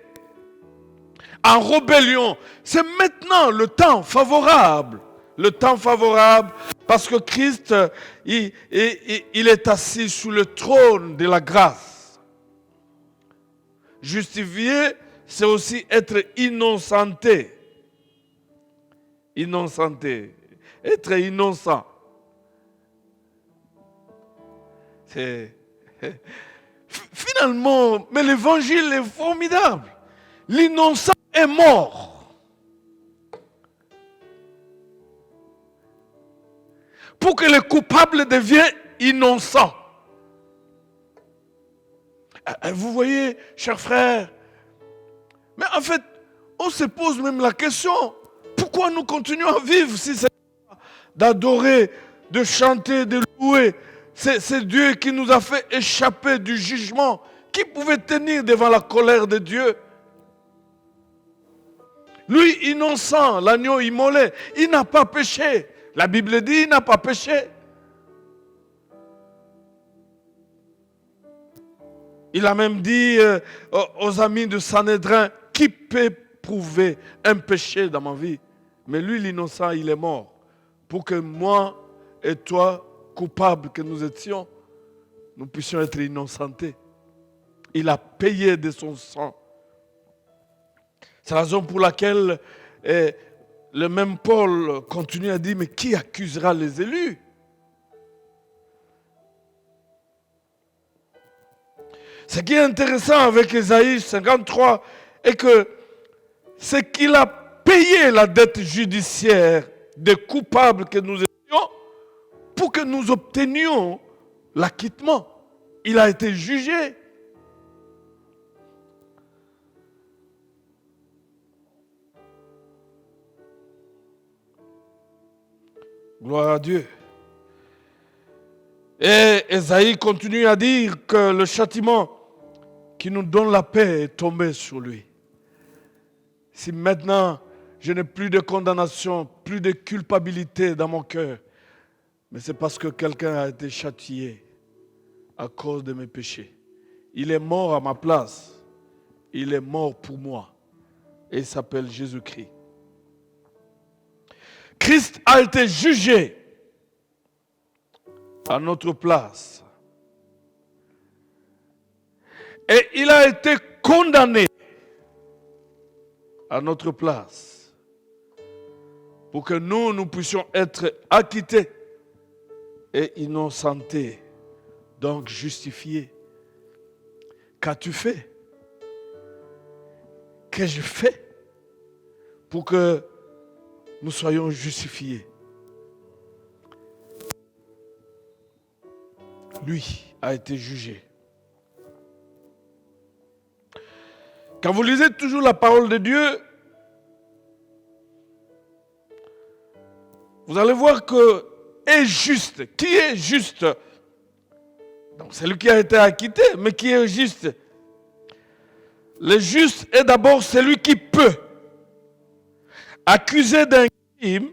Speaker 5: en rébellion, c'est maintenant le temps favorable. Le temps favorable parce que Christ, il est assis sur le trône de la grâce. Justifié, c'est aussi être innocenté. Innocenté. Être innocent. C'est... Finalement, mais l'évangile est formidable. L'innocent est mort. Pour que le coupable devienne innocent. Vous voyez, chers frères, mais en fait, on se pose même la question, pourquoi nous continuons à vivre si c'est d'adorer, de chanter, de louer? C'est Dieu qui nous a fait échapper du jugement. Qui pouvait tenir devant la colère de Dieu? Lui, innocent, l'agneau immolé, il n'a pas péché. La Bible dit, il n'a pas péché. Il a même dit aux amis de Sanhédrin, qui peut prouver un péché dans ma vie? Mais lui, l'innocent, il est mort. Pour que moi et toi, coupables que nous étions, nous puissions être innocentés. Il a payé de son sang. C'est la raison pour laquelle le même Paul continue à dire, mais qui accusera les élus? Ce qui est intéressant avec Ésaïe 53 est que c'est qu'il a payé la dette judiciaire des coupables que nous étions pour que nous obtenions l'acquittement. Il a été jugé. Gloire à Dieu. Et Ésaïe continue à dire que le châtiment qui nous donne la paix est tombé sur lui. Si maintenant je n'ai plus de condamnation, plus de culpabilité dans mon cœur, mais c'est parce que quelqu'un a été châtié à cause de mes péchés. Il est mort à ma place. Il est mort pour moi. Et il s'appelle Jésus-Christ. Christ a été jugé à notre place. Et il a été condamné à notre place pour que nous puissions être acquittés et innocentés, donc justifiés. Qu'as-tu fait? Qu'ai-je fait pour que nous soyons justifiés? Lui a été jugé. Quand vous lisez toujours la parole de Dieu, vous allez voir que est juste. Qui est juste? Donc c'est lui qui a été acquitté, mais qui est juste? Le juste est d'abord celui qui peut, accusé d'un crime,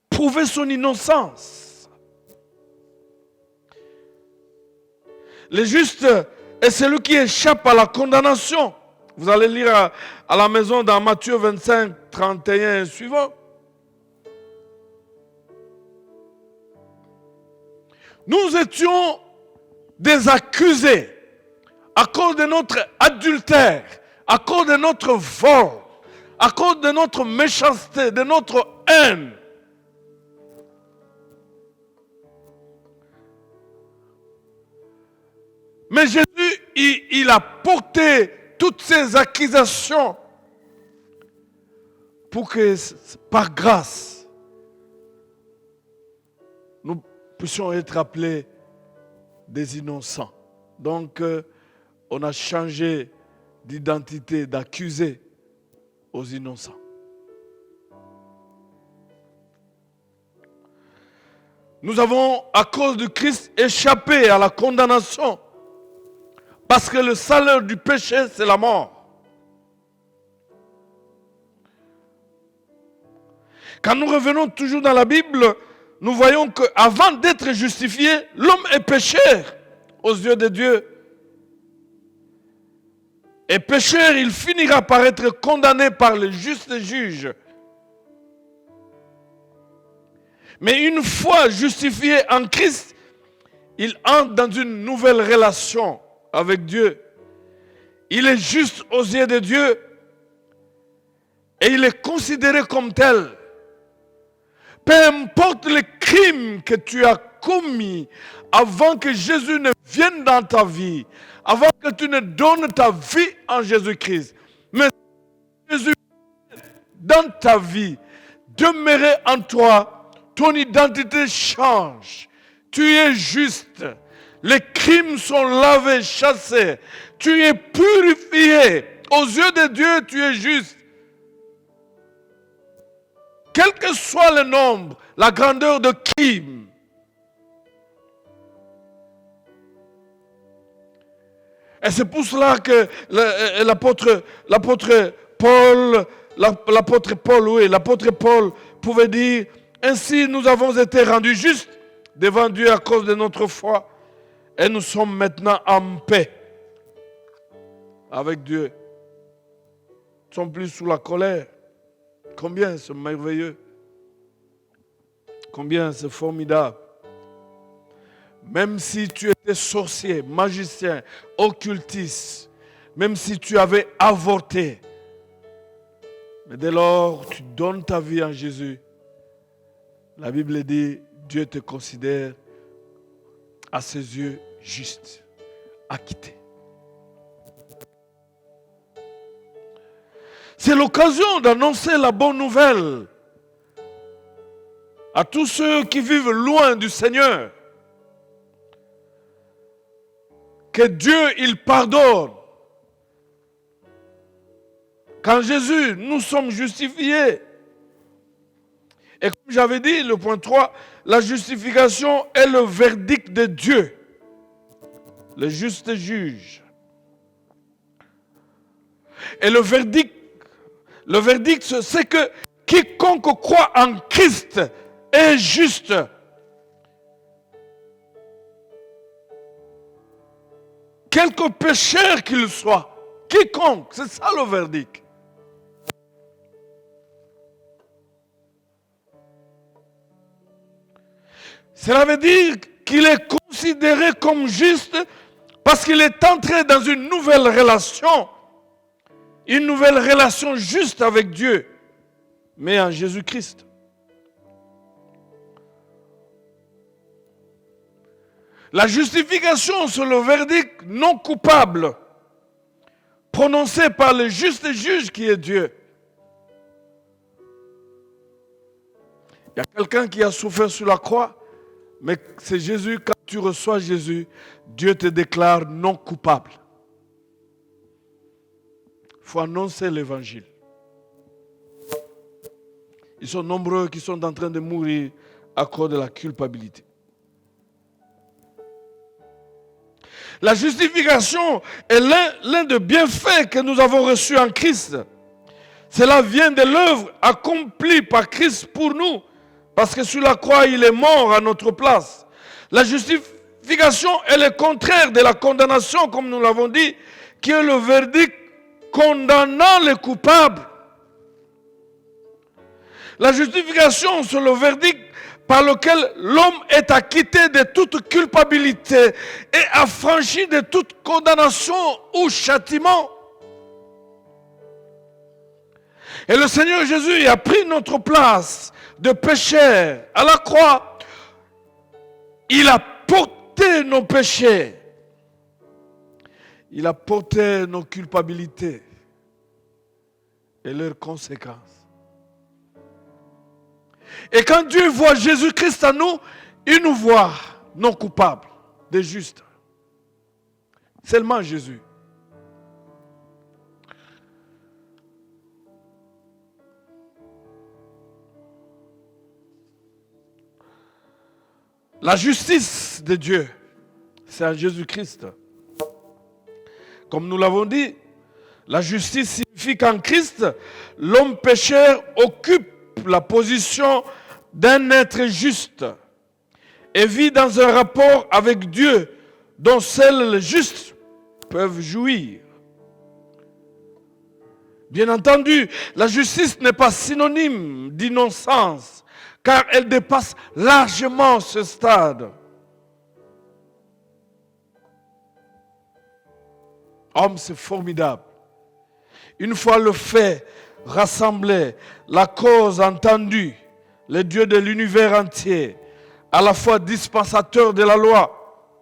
Speaker 5: prouver son innocence. Le juste est celui qui échappe à la condamnation. Vous allez lire à la maison dans Matthieu 25, 31 et suivant. Nous étions des accusés à cause de notre adultère, à cause de notre vol, à cause de notre méchanceté, de notre haine. Mais Jésus, il a porté toutes ces accusations pour que, par grâce, nous puissions être appelés des innocents. Donc, on a changé d'identité, d'accusé aux innocents. Nous avons, à cause de Christ, échappé à la condamnation. Parce que le salaire du péché, c'est la mort. Quand nous revenons toujours dans la Bible, nous voyons qu'avant d'être justifié, l'homme est pécheur aux yeux de Dieu. Et pécheur, il finira par être condamné par le juste juge. Mais une fois justifié en Christ, il entre dans une nouvelle relation avec Dieu. Il est juste aux yeux de Dieu et il est considéré comme tel. Peu importe les crimes que tu as commis avant que Jésus ne vienne dans ta vie, avant que tu ne donnes ta vie en Jésus-Christ, mais Jésus dans ta vie, demeurer en toi, ton identité change. Tu es juste. Les crimes sont lavés, chassés. Tu es purifié. Aux yeux de Dieu, tu es juste. Quel que soit le nombre, la grandeur de crime. Et c'est pour cela que l'apôtre Paul pouvait dire, ainsi nous avons été rendus justes devant Dieu à cause de notre foi. Et nous sommes maintenant en paix avec Dieu. Ils ne sont plus sous la colère. Combien c'est merveilleux. Combien c'est formidable. Même si tu étais sorcier, magicien, occultiste, même si tu avais avorté, mais dès lors tu donnes ta vie en Jésus, la Bible dit, Dieu te considère à ses yeux juste, acquitté. C'est l'occasion d'annoncer la bonne nouvelle à tous ceux qui vivent loin du Seigneur. Que Dieu, il pardonne. Qu'en Jésus, nous sommes justifiés. Et comme j'avais dit, le point 3, la justification est le verdict de Dieu, le juste juge. Et le verdict, c'est que quiconque croit en Christ est juste. Quelque pécheur qu'il soit, quiconque, c'est ça le verdict. Cela veut dire qu'il est considéré comme juste parce qu'il est entré dans une nouvelle relation juste avec Dieu, mais en Jésus-Christ. La justification, c'est le verdict non coupable prononcé par le juste juge qui est Dieu. Il y a quelqu'un qui a souffert sur la croix, mais c'est Jésus, quand tu reçois Jésus, Dieu te déclare non coupable. Il faut annoncer l'évangile. Ils sont nombreux qui sont en train de mourir à cause de la culpabilité. La justification est l'un des bienfaits que nous avons reçus en Christ. Cela vient de l'œuvre accomplie par Christ pour nous. Parce que sur la croix, il est mort à notre place. La justification est le contraire de la condamnation, comme nous l'avons dit, qui est le verdict condamnant les coupables. La justification, c'est le verdict par lequel l'homme est acquitté de toute culpabilité et affranchi de toute condamnation ou châtiment. Et le Seigneur Jésus a pris notre place de pécheurs à la croix. Il a porté nos péchés. Il a porté nos culpabilités et leurs conséquences. Et quand Dieu voit Jésus-Christ en nous, il nous voit non coupables, des justes. Seulement Jésus. La justice de Dieu, c'est en Jésus-Christ. Comme nous l'avons dit, la justice signifie qu'en Christ, l'homme pécheur occupe la position d'un être juste et vit dans un rapport avec Dieu dont seuls les justes peuvent jouir. Bien entendu, la justice n'est pas synonyme d'innocence, car elle dépasse largement ce stade. Homme, c'est formidable. Une fois le fait rassemblé, la cause entendue, le Dieu de l'univers entier, à la fois dispensateur de la loi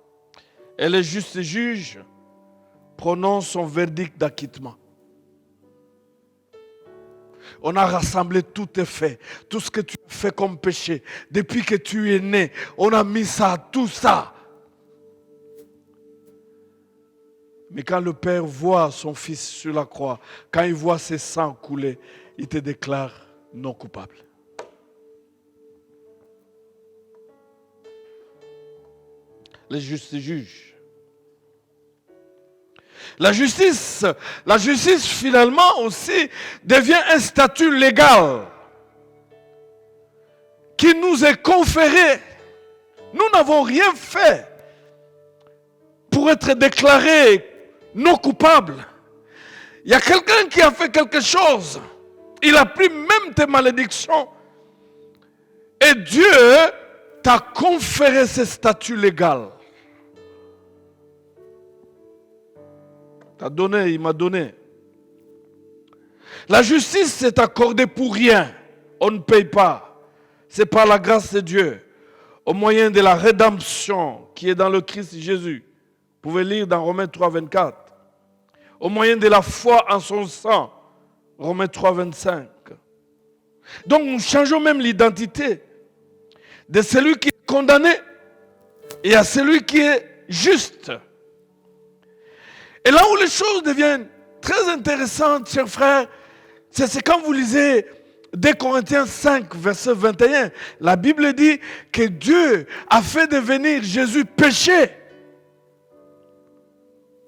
Speaker 5: et le juste juge, prononce son verdict d'acquittement. On a rassemblé tout tes faits, tout ce que tu as fait comme péché, depuis que tu es né, on a mis ça, tout ça. Mais quand le Père voit son Fils sur la croix, quand il voit ses sangs couler, il te déclare non coupable. Le juste juge. La justice finalement aussi devient un statut légal qui nous est conféré. Nous n'avons rien fait pour être déclarés non coupables. Il y a quelqu'un qui a fait quelque chose. Il a pris même tes malédictions. Et Dieu t'a conféré ce statut légal. T'as donné, il m'a donné. La justice s'est accordée pour rien. On ne paye pas. C'est par la grâce de Dieu, au moyen de la rédemption qui est dans le Christ Jésus. Vous pouvez lire dans Romains 3, 24. Au moyen de la foi en son sang. Romains 3, 25. Donc nous changeons même l'identité de celui qui est condamné et à celui qui est juste. Et là où les choses deviennent très intéressantes, chers frères, c'est quand vous lisez 2 Corinthiens 5, verset 21. La Bible dit que Dieu a fait devenir Jésus péché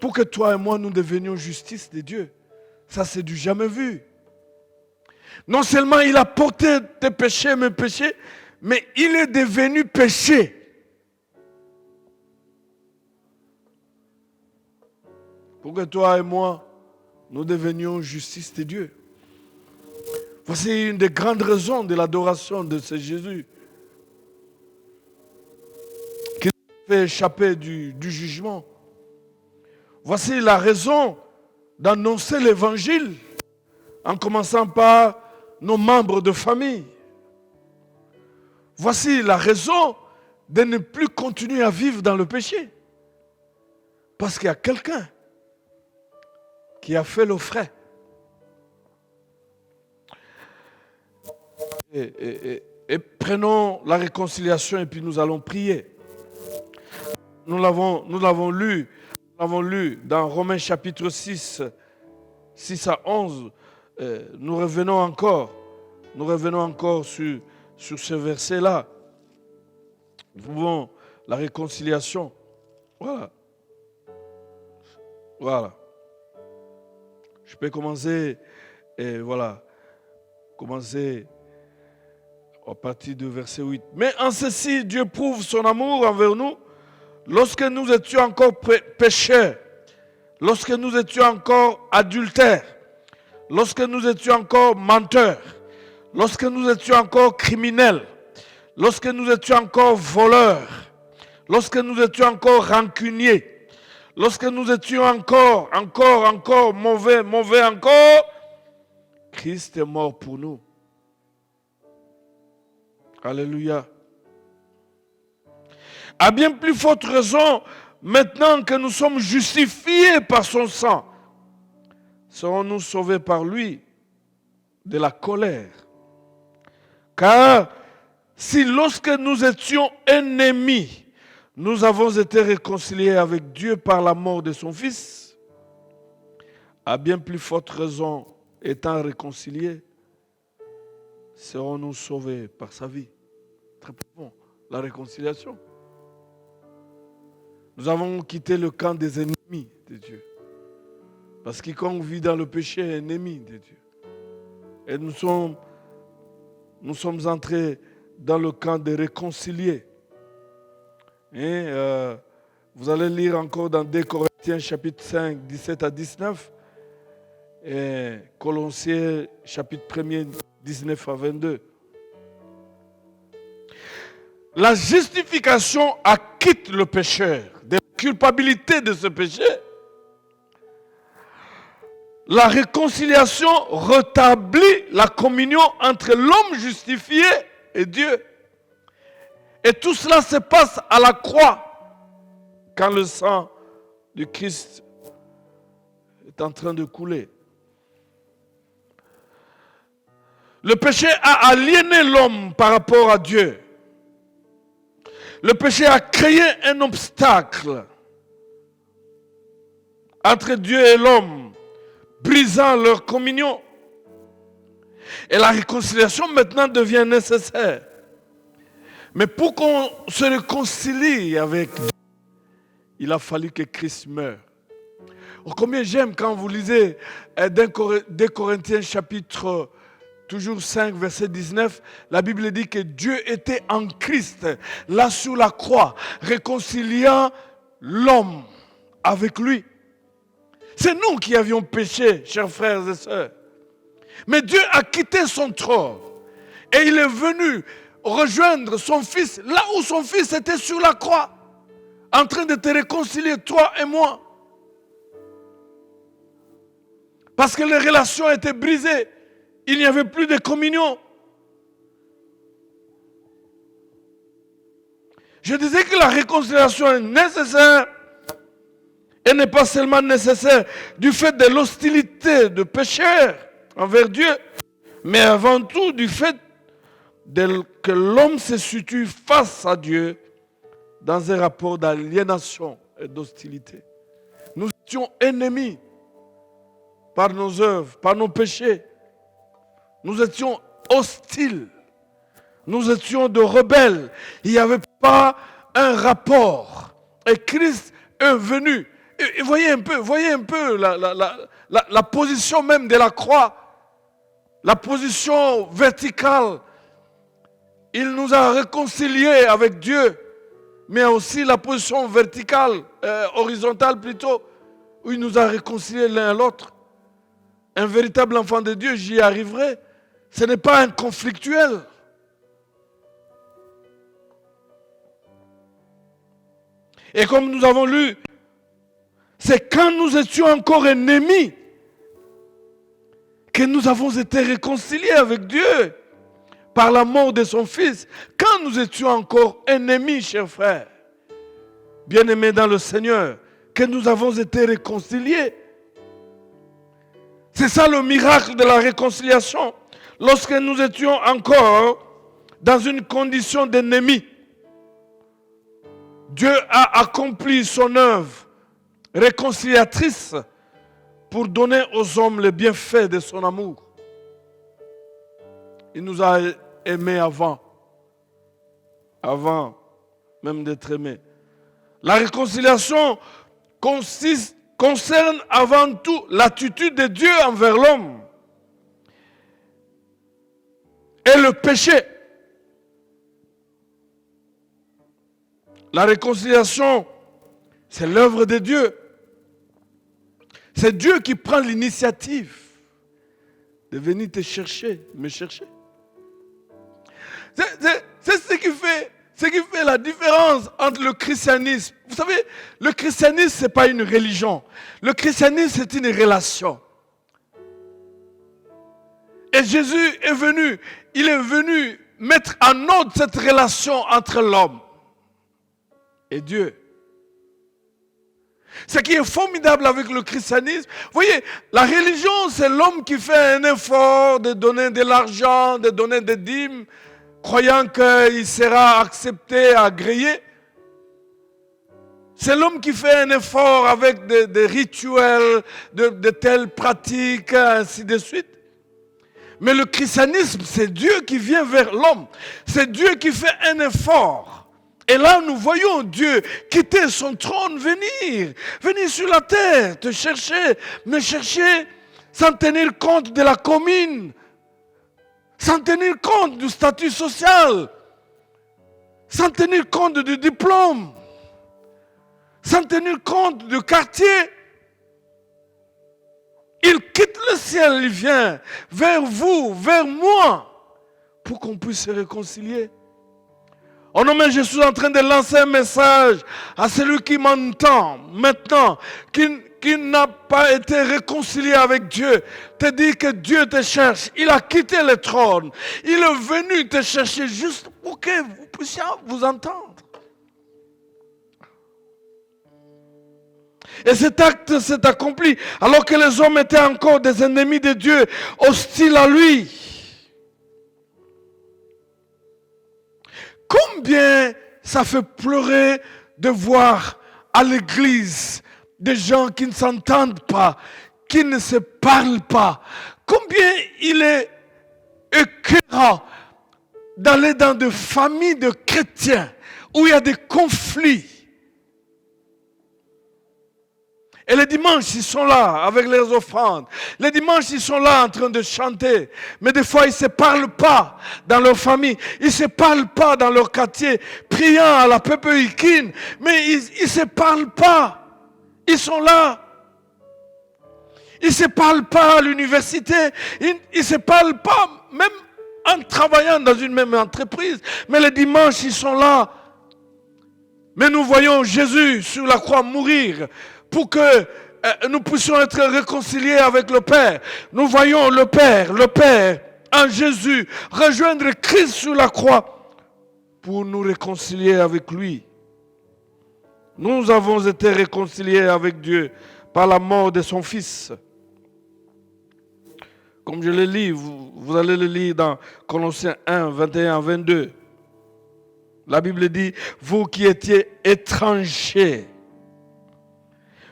Speaker 5: pour que toi et moi nous devenions justice de Dieu. Ça, c'est du jamais vu. Non seulement il a porté tes péchés, mes péchés, mais il est devenu péché. Pour que toi et moi, nous devenions justice de Dieu. Voici une des grandes raisons de l'adoration de ce Jésus qui nous fait échapper du jugement. Voici la raison d'annoncer l'évangile en commençant par nos membres de famille. Voici la raison de ne plus continuer à vivre dans le péché. Parce qu'il y a quelqu'un qui a fait le frais. Et prenons la réconciliation et puis nous allons prier. Nous l'avons lu dans Romains chapitre 6, 6 à 11. Nous revenons encore sur ce verset-là. Nous pouvons la réconciliation. Voilà. Je peux commencer à partir du verset 8. Mais en ceci, Dieu prouve son amour envers nous lorsque nous étions encore pécheurs, lorsque nous étions encore adultères, lorsque nous étions encore menteurs, lorsque nous étions encore criminels, lorsque nous étions encore voleurs, lorsque nous étions encore rancuniers, lorsque nous étions encore mauvais encore, Christ est mort pour nous. Alléluia. À bien plus forte raison, maintenant que nous sommes justifiés par son sang, serons-nous sauvés par lui de la colère. Car si lorsque nous étions ennemis, nous avons été réconciliés avec Dieu par la mort de son Fils, à bien plus forte raison, étant réconciliés, serons-nous sauvés par sa vie. Très profond, la réconciliation. Nous avons quitté le camp des ennemis de Dieu. Parce que quiconque vit dans le péché est ennemi de Dieu. Et nous sommes entrés dans le camp des réconciliés. Et vous allez lire encore dans 2 Corinthiens chapitre 5, 17 à 19. Et Colossiens chapitre 1er, 19 à 22. La justification acquitte le pécheur de la culpabilité de ce péché. La réconciliation rétablit la communion entre l'homme justifié et Dieu. Et tout cela se passe à la croix, quand le sang du Christ est en train de couler. Le péché a aliéné l'homme par rapport à Dieu. Le péché a créé un obstacle entre Dieu et l'homme, brisant leur communion. Et la réconciliation maintenant devient nécessaire. Mais pour qu'on se réconcilie avec Dieu, il a fallu que Christ meure. Oh, combien j'aime quand vous lisez 2 Corinthiens chapitre toujours 5, verset 19, la Bible dit que Dieu était en Christ, là sur la croix, réconciliant l'homme avec lui. C'est nous qui avions péché, chers frères et sœurs. Mais Dieu a quitté son trône et il est venu rejoindre son Fils là où son Fils était sur la croix, en train de te réconcilier, toi et moi. Parce que les relations étaient brisées. Il n'y avait plus de communion. Je disais que la réconciliation est nécessaire. Et n'est pas seulement nécessaire du fait de l'hostilité de pécheurs envers Dieu, mais avant tout du fait que l'homme se situe face à Dieu dans un rapport d'aliénation et d'hostilité. Nous étions ennemis par nos œuvres, par nos péchés. Nous étions hostiles. Nous étions de rebelles. Il n'y avait pas un rapport. Et Christ est venu. Et voyez un peu la position même de la croix, la position verticale. Il nous a réconciliés avec Dieu, mais aussi la position verticale, horizontale plutôt, où il nous a réconciliés l'un à l'autre. Un véritable enfant de Dieu, j'y arriverai. Ce n'est pas un conflictuel. Et comme nous avons lu, c'est quand nous étions encore ennemis que nous avons été réconciliés avec Dieu par la mort de son Fils. Quand nous étions encore ennemis, chers frères, bien-aimés dans le Seigneur, que nous avons été réconciliés. C'est ça le miracle de la réconciliation. Lorsque nous étions encore dans une condition d'ennemis, Dieu a accompli son œuvre réconciliatrice pour donner aux hommes les bienfaits de son amour. Il nous a aimés avant même d'être aimés. La réconciliation concerne avant tout l'attitude de Dieu envers l'homme et le péché. La réconciliation, c'est l'œuvre de Dieu. C'est Dieu qui prend l'initiative de venir te chercher, me chercher. C'est ce qui fait la différence entre le christianisme. Vous savez, le christianisme, ce n'est pas une religion. Le christianisme, c'est une relation. Et Jésus est venu, il est venu mettre en ordre cette relation entre l'homme et Dieu. Ce qui est formidable avec le christianisme, vous voyez, la religion, c'est l'homme qui fait un effort de donner de l'argent, de donner des dîmes, croyant qu'il sera accepté, agréé. C'est l'homme qui fait un effort avec des rituels, de telles pratiques, ainsi de suite. Mais le christianisme, c'est Dieu qui vient vers l'homme. C'est Dieu qui fait un effort. Et là, nous voyons Dieu quitter son trône, venir sur la terre, te chercher, me chercher, sans tenir compte de la commune, sans tenir compte du statut social, sans tenir compte du diplôme, sans tenir compte du quartier. Il quitte le ciel, il vient vers vous, vers moi, pour qu'on puisse se réconcilier. Oh non, mais je suis en train de lancer un message à celui qui m'entend maintenant, qui n'a pas été réconcilié avec Dieu. Te dit que Dieu te cherche. Il a quitté le trône. Il est venu te chercher juste pour que vous puissiez vous entendre. Et cet acte s'est accompli alors que les hommes étaient encore des ennemis de Dieu, hostiles à lui. Combien ça fait pleurer de voir à l'église des gens qui ne s'entendent pas, qui ne se parlent pas. Combien il est écœurant d'aller dans des familles de chrétiens où il y a des conflits. Et les dimanches, ils sont là avec leurs offrandes. Les dimanches, ils sont là en train de chanter. Mais des fois, ils ne se parlent pas dans leur famille. Ils ne se parlent pas dans leur quartier, priant à la Pépéikine. Mais ils ne se parlent pas. Ils sont là. Ils ne se parlent pas à l'université, ils ne se parlent pas même en travaillant dans une même entreprise. Mais les dimanches, ils sont là. Mais nous voyons Jésus sur la croix mourir pour que nous puissions être réconciliés avec le Père. Nous voyons le Père en Jésus rejoindre Christ sur la croix pour nous réconcilier avec lui. Nous avons été réconciliés avec Dieu par la mort de son Fils. Comme je le lis, vous allez le lire dans Colossiens 1, 21, 22. La Bible dit, vous qui étiez étrangers,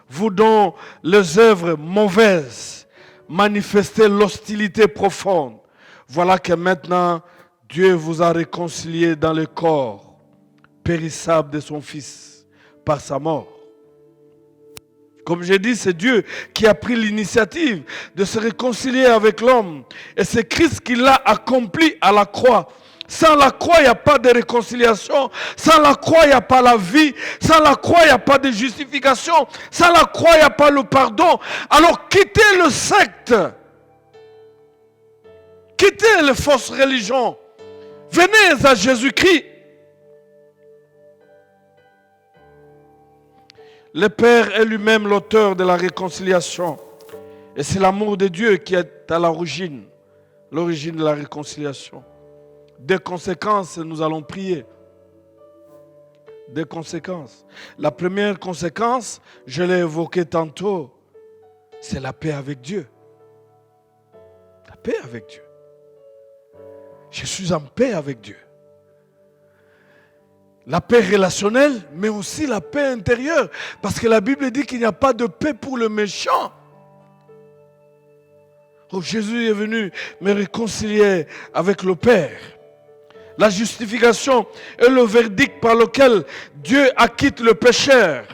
Speaker 5: vous dont les œuvres mauvaises manifestaient l'hostilité profonde, voilà que maintenant Dieu vous a réconciliés dans le corps périssable de son Fils par sa mort. Comme j'ai dit, c'est Dieu qui a pris l'initiative de se réconcilier avec l'homme. Et c'est Christ qui l'a accompli à la croix. Sans la croix, il n'y a pas de réconciliation. Sans la croix, il n'y a pas la vie. Sans la croix, il n'y a pas de justification. Sans la croix, il n'y a pas le pardon. Alors quittez le secte. Quittez les fausses religions. Venez à Jésus-Christ. Le Père est lui-même l'auteur de la réconciliation. Et c'est l'amour de Dieu qui est à l'origine de la réconciliation. Des conséquences, nous allons prier. Des conséquences. La première conséquence, je l'ai évoqué tantôt, c'est la paix avec Dieu. La paix avec Dieu. Je suis en paix avec Dieu. La paix relationnelle, mais aussi la paix intérieure. Parce que la Bible dit qu'il n'y a pas de paix pour le méchant. Oh, Jésus est venu me réconcilier avec le Père. La justification est le verdict par lequel Dieu acquitte le pécheur.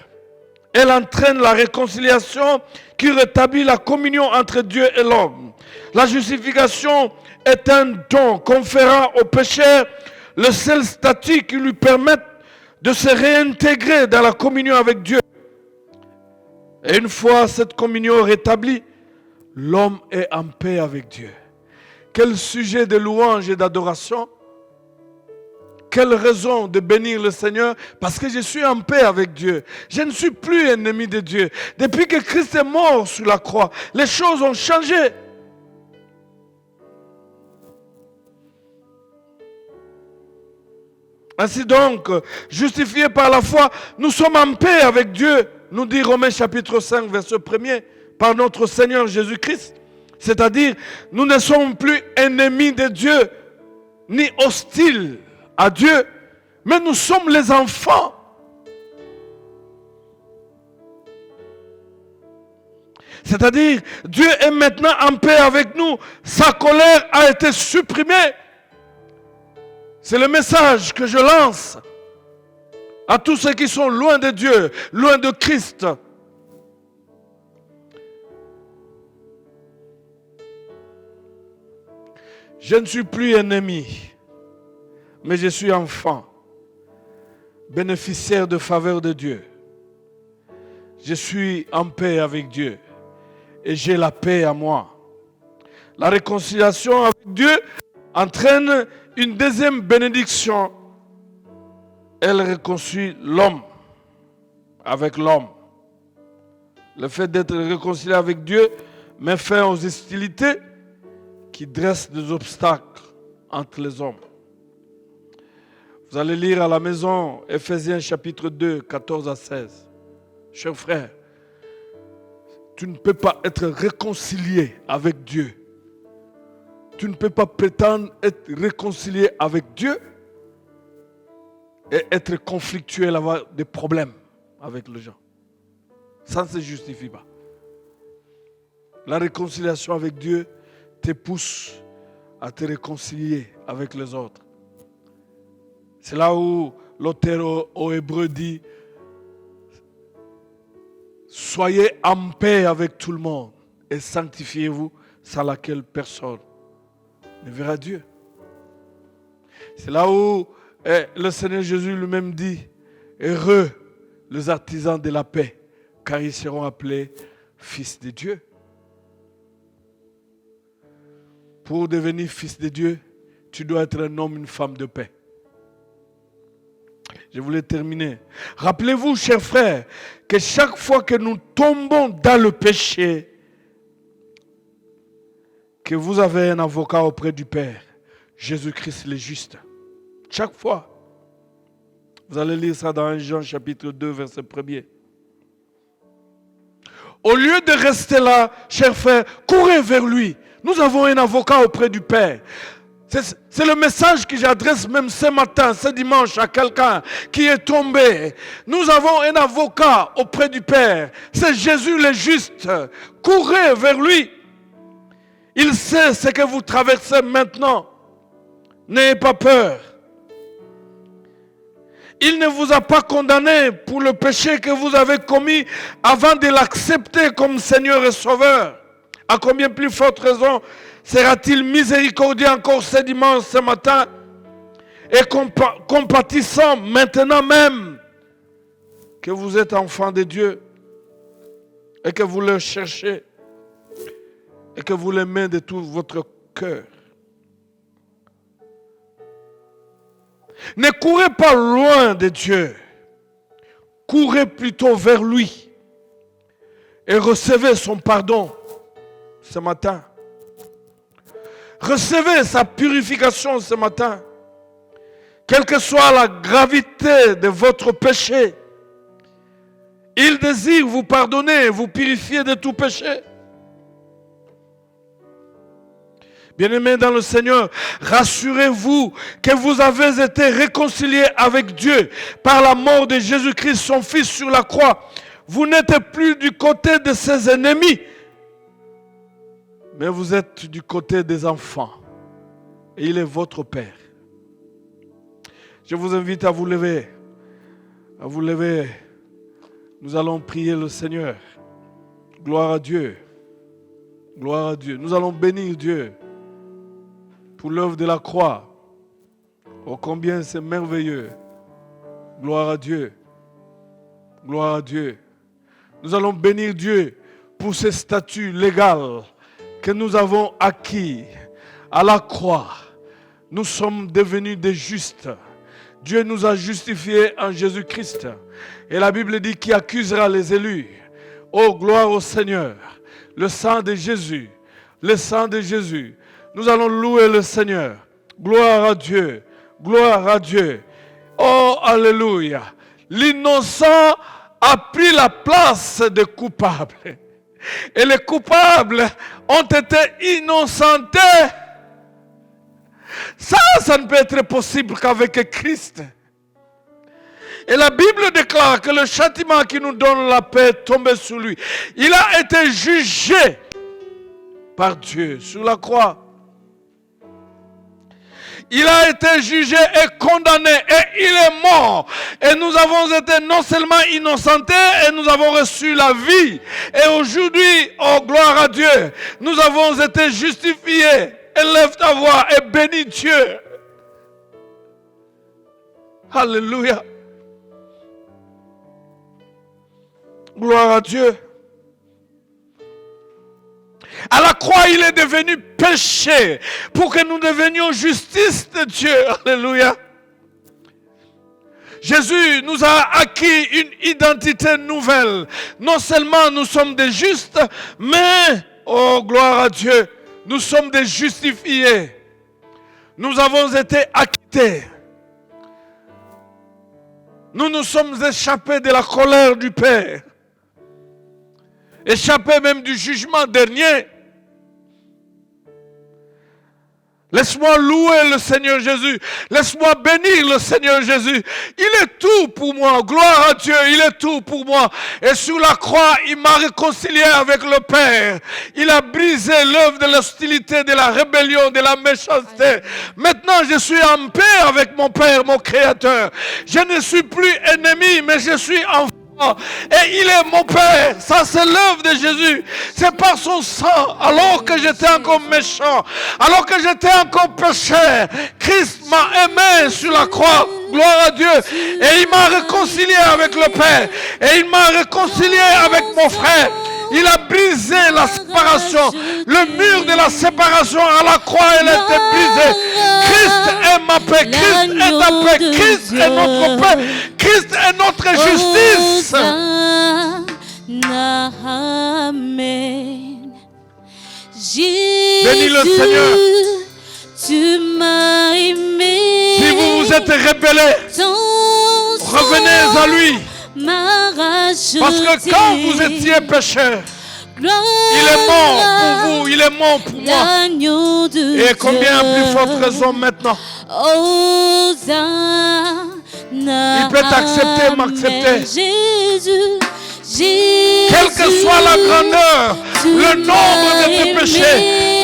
Speaker 5: Elle entraîne la réconciliation qui rétablit la communion entre Dieu et l'homme. La justification est un don conférant au pécheur le seul statut qui lui permette de se réintégrer dans la communion avec Dieu. Et une fois cette communion rétablie, l'homme est en paix avec Dieu. Quel sujet de louange et d'adoration! Quelle raison de bénir le Seigneur? Parce que je suis en paix avec Dieu. Je ne suis plus ennemi de Dieu. Depuis que Christ est mort sur la croix, les choses ont changé. Ainsi donc, justifiés par la foi, nous sommes en paix avec Dieu, nous dit Romains chapitre 5, verset 1er, par notre Seigneur Jésus-Christ. C'est-à-dire, nous ne sommes plus ennemis de Dieu, ni hostiles à Dieu, mais nous sommes les enfants. C'est-à-dire, Dieu est maintenant en paix avec nous. Sa colère a été supprimée. C'est le message que je lance à tous ceux qui sont loin de Dieu, loin de Christ. Je ne suis plus ennemi, mais je suis enfant, bénéficiaire de faveur de Dieu. Je suis en paix avec Dieu et j'ai la paix à moi. La réconciliation avec Dieu entraîne une deuxième bénédiction. Elle réconcilie l'homme avec l'homme. Le fait d'être réconcilié avec Dieu met fin aux hostilités qui dressent des obstacles entre les hommes. Vous allez lire à la maison Ephésiens chapitre 2, 14 à 16. Chers frères, tu ne peux pas être réconcilié avec Dieu. Tu ne peux pas prétendre être réconcilié avec Dieu et être conflictuel, avoir des problèmes avec les gens. Ça ne se justifie pas. La réconciliation avec Dieu te pousse à te réconcilier avec les autres. C'est là où l'auteur aux Hébreux dit: soyez en paix avec tout le monde et sanctifiez-vous, sans laquelle personne ne verra Dieu. C'est là où le Seigneur Jésus lui-même dit: heureux les artisans de la paix, car ils seront appelés fils de Dieu. pour devenir fils de Dieu, tu dois être un homme, une femme de paix. Je voulais terminer. Rappelez-vous, chers frères, que chaque fois que nous tombons dans le péché, que vous avez un avocat auprès du Père, Jésus-Christ le juste. Chaque fois. Vous allez lire ça dans 1 Jean chapitre 2, verset 1er. Au lieu de rester là, chers frères, courez vers lui. Nous avons un avocat auprès du Père. C'est le message que j'adresse même ce matin, ce dimanche, à quelqu'un qui est tombé. Nous avons un avocat auprès du Père. C'est Jésus le juste. Courez vers lui. Il sait ce que vous traversez maintenant. N'ayez pas peur. Il ne vous a pas condamné pour le péché que vous avez commis avant de l'accepter comme Seigneur et Sauveur. À combien plus forte raison sera-t-il miséricordieux encore ce dimanche, ce matin, et compatissant maintenant même que vous êtes enfant de Dieu et que vous le cherchez et que vous l'aimez de tout votre cœur. Ne courez pas loin de Dieu, courez plutôt vers lui et recevez son pardon ce matin. Recevez sa purification ce matin. Quelle que soit la gravité de votre péché, il désire vous pardonner, vous purifier de tout péché. Bien-aimés dans le Seigneur, rassurez-vous que vous avez été réconciliés avec Dieu par la mort de Jésus-Christ, son Fils sur la croix. Vous n'êtes plus du côté de ses ennemis, mais vous êtes du côté des enfants. Et il est votre Père. Je vous invite à vous lever. À vous lever. Nous allons prier le Seigneur. Gloire à Dieu. Gloire à Dieu. Nous allons bénir Dieu pour l'œuvre de la croix. Oh, combien c'est merveilleux. Gloire à Dieu. Gloire à Dieu. Nous allons bénir Dieu pour ce statut légal que nous avons acquis à la croix. Nous sommes devenus des justes. Dieu nous a justifiés en Jésus-Christ. Et la Bible dit qui accusera les élus. Oh, gloire au Seigneur. Le sang de Jésus. Le sang de Jésus. Nous allons louer le Seigneur. Gloire à Dieu. Gloire à Dieu. Oh, alléluia. L'innocent a pris la place des coupables. Et les coupables ont été innocentés. Ça ne peut être possible qu'avec Christ. Et la Bible déclare que le châtiment qui nous donne la paix est tombé sur lui. Il a été jugé par Dieu sur la croix. Il a été jugé et condamné et il est mort. Et nous avons été non seulement innocentés et nous avons reçu la vie. Et aujourd'hui, oh gloire à Dieu, nous avons été justifiés. Élève ta voix et bénis Dieu. Alléluia. Gloire à Dieu. À la croix, il est devenu péché pour que nous devenions justice de Dieu. Alléluia. Jésus nous a acquis une identité nouvelle. Non seulement nous sommes des justes, mais, oh gloire à Dieu, nous sommes des justifiés. Nous avons été acquittés. Nous nous sommes échappés de la colère du Père. Échappés même du jugement dernier. Laisse-moi louer le Seigneur Jésus. Laisse-moi bénir le Seigneur Jésus. Il est tout pour moi. Gloire à Dieu, il est tout pour moi. Et sur la croix, il m'a réconcilié avec le Père. Il a brisé l'œuvre de l'hostilité, de la rébellion, de la méchanceté. Maintenant, je suis en paix avec mon Père, mon Créateur. Je ne suis plus ennemi, mais je suis enfant. Et il est mon Père. Ça, c'est l'œuvre de Jésus. C'est par son sang. Alors que j'étais encore méchant, alors que j'étais encore pécheur, Christ m'a aimé sur la croix. Gloire à Dieu. Et il m'a réconcilié avec le Père. Et il m'a réconcilié avec mon frère. Il a brisé la séparation. Le mur de la séparation à la croix, elle a été brisée. Christ est ma paix. Christ est ta paix. Christ est notre paix. Christ est notre justice.
Speaker 4: Amen. Jésus,
Speaker 5: Bénis le Seigneur.
Speaker 4: Tu m'as aimé.
Speaker 5: Si vous vous êtes rebellés, revenez à lui. Parce que quand vous étiez pécheur, il est mort pour vous, il est mort pour moi. Et combien à plus forte raison maintenant? Il peut t'accepter, m'accepter. Quelle que soit la grandeur, le nombre de tes péchés,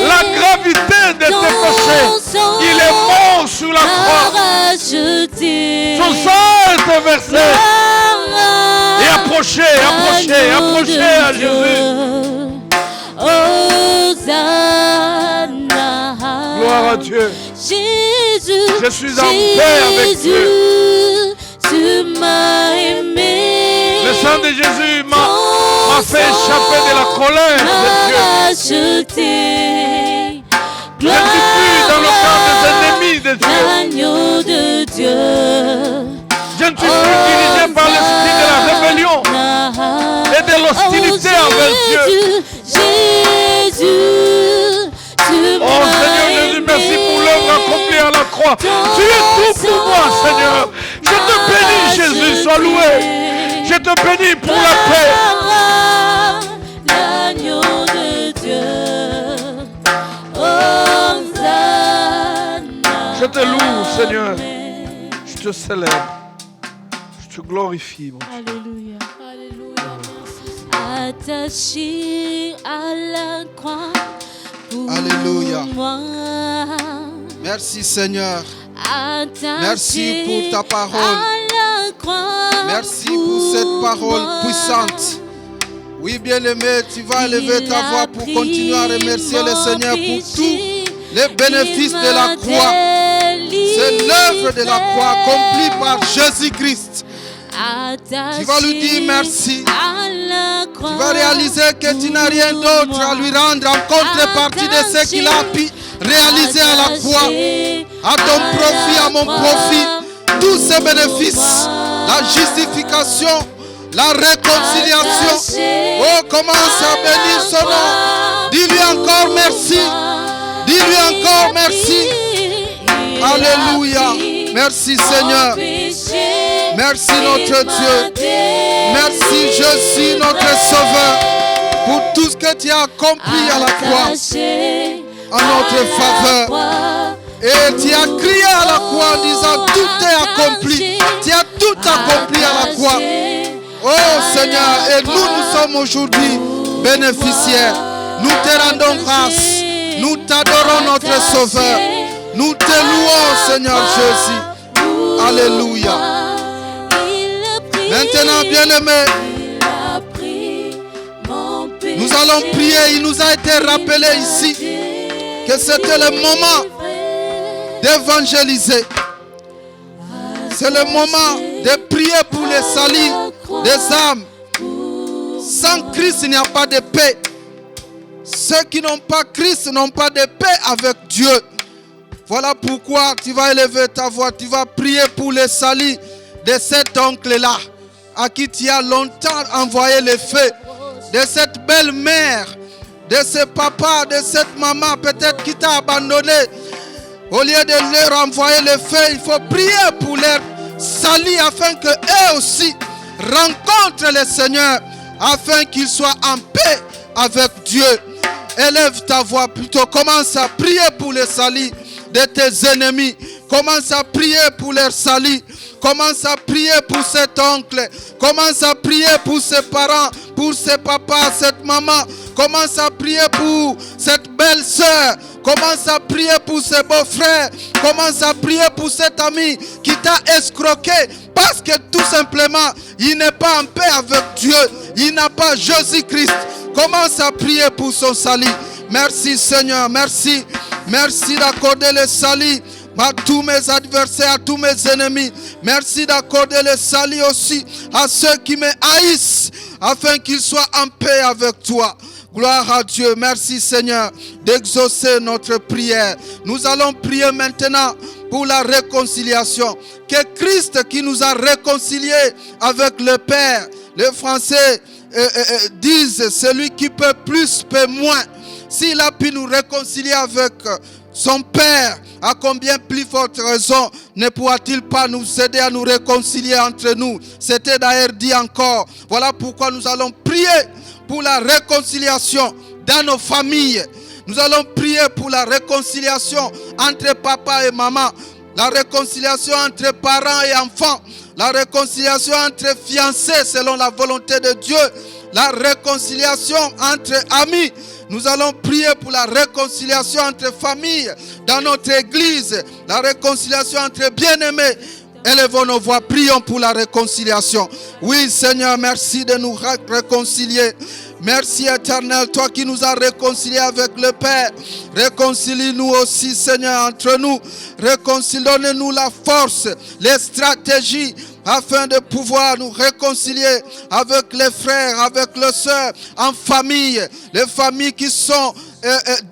Speaker 5: la gravité de tes péchés, il est mort sur la croix. Son sang est versé. Et approchez à Jésus. Gloire à Dieu. Je suis en paix avec Dieu.
Speaker 4: Tu m'as aimé.
Speaker 5: Le sang de Jésus m'a fait échapper de la colère de Dieu. Je ne suis plus dans le camp des ennemis de Dieu. Je ne suis plus dirigé par l'esprit de la rébellion et de l'hostilité envers Dieu. Oh Seigneur Jésus, merci pour l'œuvre accomplie à la croix. Tu es tout pour moi, Seigneur. Je te bénis, Jésus, sois loué. Je te bénis pour la paix.
Speaker 4: L'agneau de Dieu.
Speaker 5: Je te loue, Seigneur. Je te célèbre. Je te glorifie, mon Dieu.
Speaker 4: Alléluia. Attaché à la croix pour
Speaker 3: Alléluia.
Speaker 4: moi.
Speaker 3: Merci Seigneur.
Speaker 4: Attaché
Speaker 3: Merci pour ta parole.
Speaker 4: à la croix
Speaker 3: Merci pour cette parole puissante. Oui, bien-aimé, tu vas élever ta voix pour continuer à remercier le Seigneur pour tous les bénéfices de la croix. C'est l'œuvre de la croix accomplie par Jésus-Christ. Tu vas lui dire merci. Tu vas réaliser que tu n'as rien d'autre à lui rendre en contrepartie de ce qu'il a pu réaliser à la croix. À ton profit, à mon profit, tous ces bénéfices, la justification, la réconciliation. Oh, commence à bénir son nom. Dis-lui encore merci. Dis-lui encore merci. Alléluia. Merci Seigneur. Merci notre Dieu. Merci Jésus notre Sauveur pour tout ce que tu as accompli à la croix en notre faveur. Et tu as crié à la croix en disant tout est accompli. Tu as tout accompli à la croix. Oh Seigneur, et nous sommes aujourd'hui bénéficiaires. Nous te rendons grâce. Nous t'adorons notre Sauveur. Nous te louons Seigneur Jésus. Alléluia. Maintenant, bien-aimés, nous allons prier. Il nous a été rappelé ici que c'était le moment d'évangéliser. C'est le moment de prier pour les salis des âmes. Sans Christ, il n'y a pas de paix. Ceux qui n'ont pas Christ n'ont pas de paix avec Dieu. Voilà pourquoi tu vas élever ta voix. Tu vas prier pour les salis de cet oncle-là, à qui tu as longtemps envoyé le feu, de cette belle-mère, de ce papa, de cette maman, peut-être qui t'a abandonné. Au lieu de leur envoyer le feu, il faut prier pour leur salut afin qu'eux aussi rencontrent le Seigneur, afin qu'ils soient en paix avec Dieu. Élève ta voix plutôt, commence à prier pour le salut de tes ennemis. Commence à prier pour leur salut. Commence à prier pour cet oncle. Commence à prier pour ses parents, pour ses papas, cette maman. Commence à prier pour cette belle sœur. Commence à prier pour ses beaux-frères. Commence à prier pour cet ami qui t'a escroqué. Parce que tout simplement, il n'est pas en paix avec Dieu. Il n'a pas Jésus-Christ. Commence à prier pour son salut. Merci Seigneur, merci. Merci d'accorder le salut à tous mes adversaires, à tous mes ennemis. Merci d'accorder le salut aussi à ceux qui me haïssent, afin qu'ils soient en paix avec toi. Gloire à Dieu. Merci Seigneur d'exaucer notre prière. Nous allons prier maintenant pour la réconciliation. Que Christ qui nous a réconciliés avec le Père, les Français disent celui qui peut plus peut moins. S'il a pu nous réconcilier avec son Père, à combien plus forte raison ne pourra-t-il pas nous aider à nous réconcilier entre nous? C'était d'ailleurs dit encore. Voilà pourquoi nous allons prier pour la réconciliation dans nos familles. Nous allons prier pour la réconciliation entre papa et maman, la réconciliation entre parents et enfants, la réconciliation entre fiancés selon la volonté de Dieu, la réconciliation entre amis. Nous allons prier pour la réconciliation entre familles dans notre église, la réconciliation entre bien-aimés. Élevons nos voix, prions pour la réconciliation. Oui, Seigneur, merci de nous réconcilier. Merci éternel, toi qui nous as réconciliés avec le Père. Réconcilie-nous aussi, Seigneur, entre nous. Donne-nous la force, les stratégies, afin de pouvoir nous réconcilier avec les frères, avec les sœurs, en famille. Les familles qui sont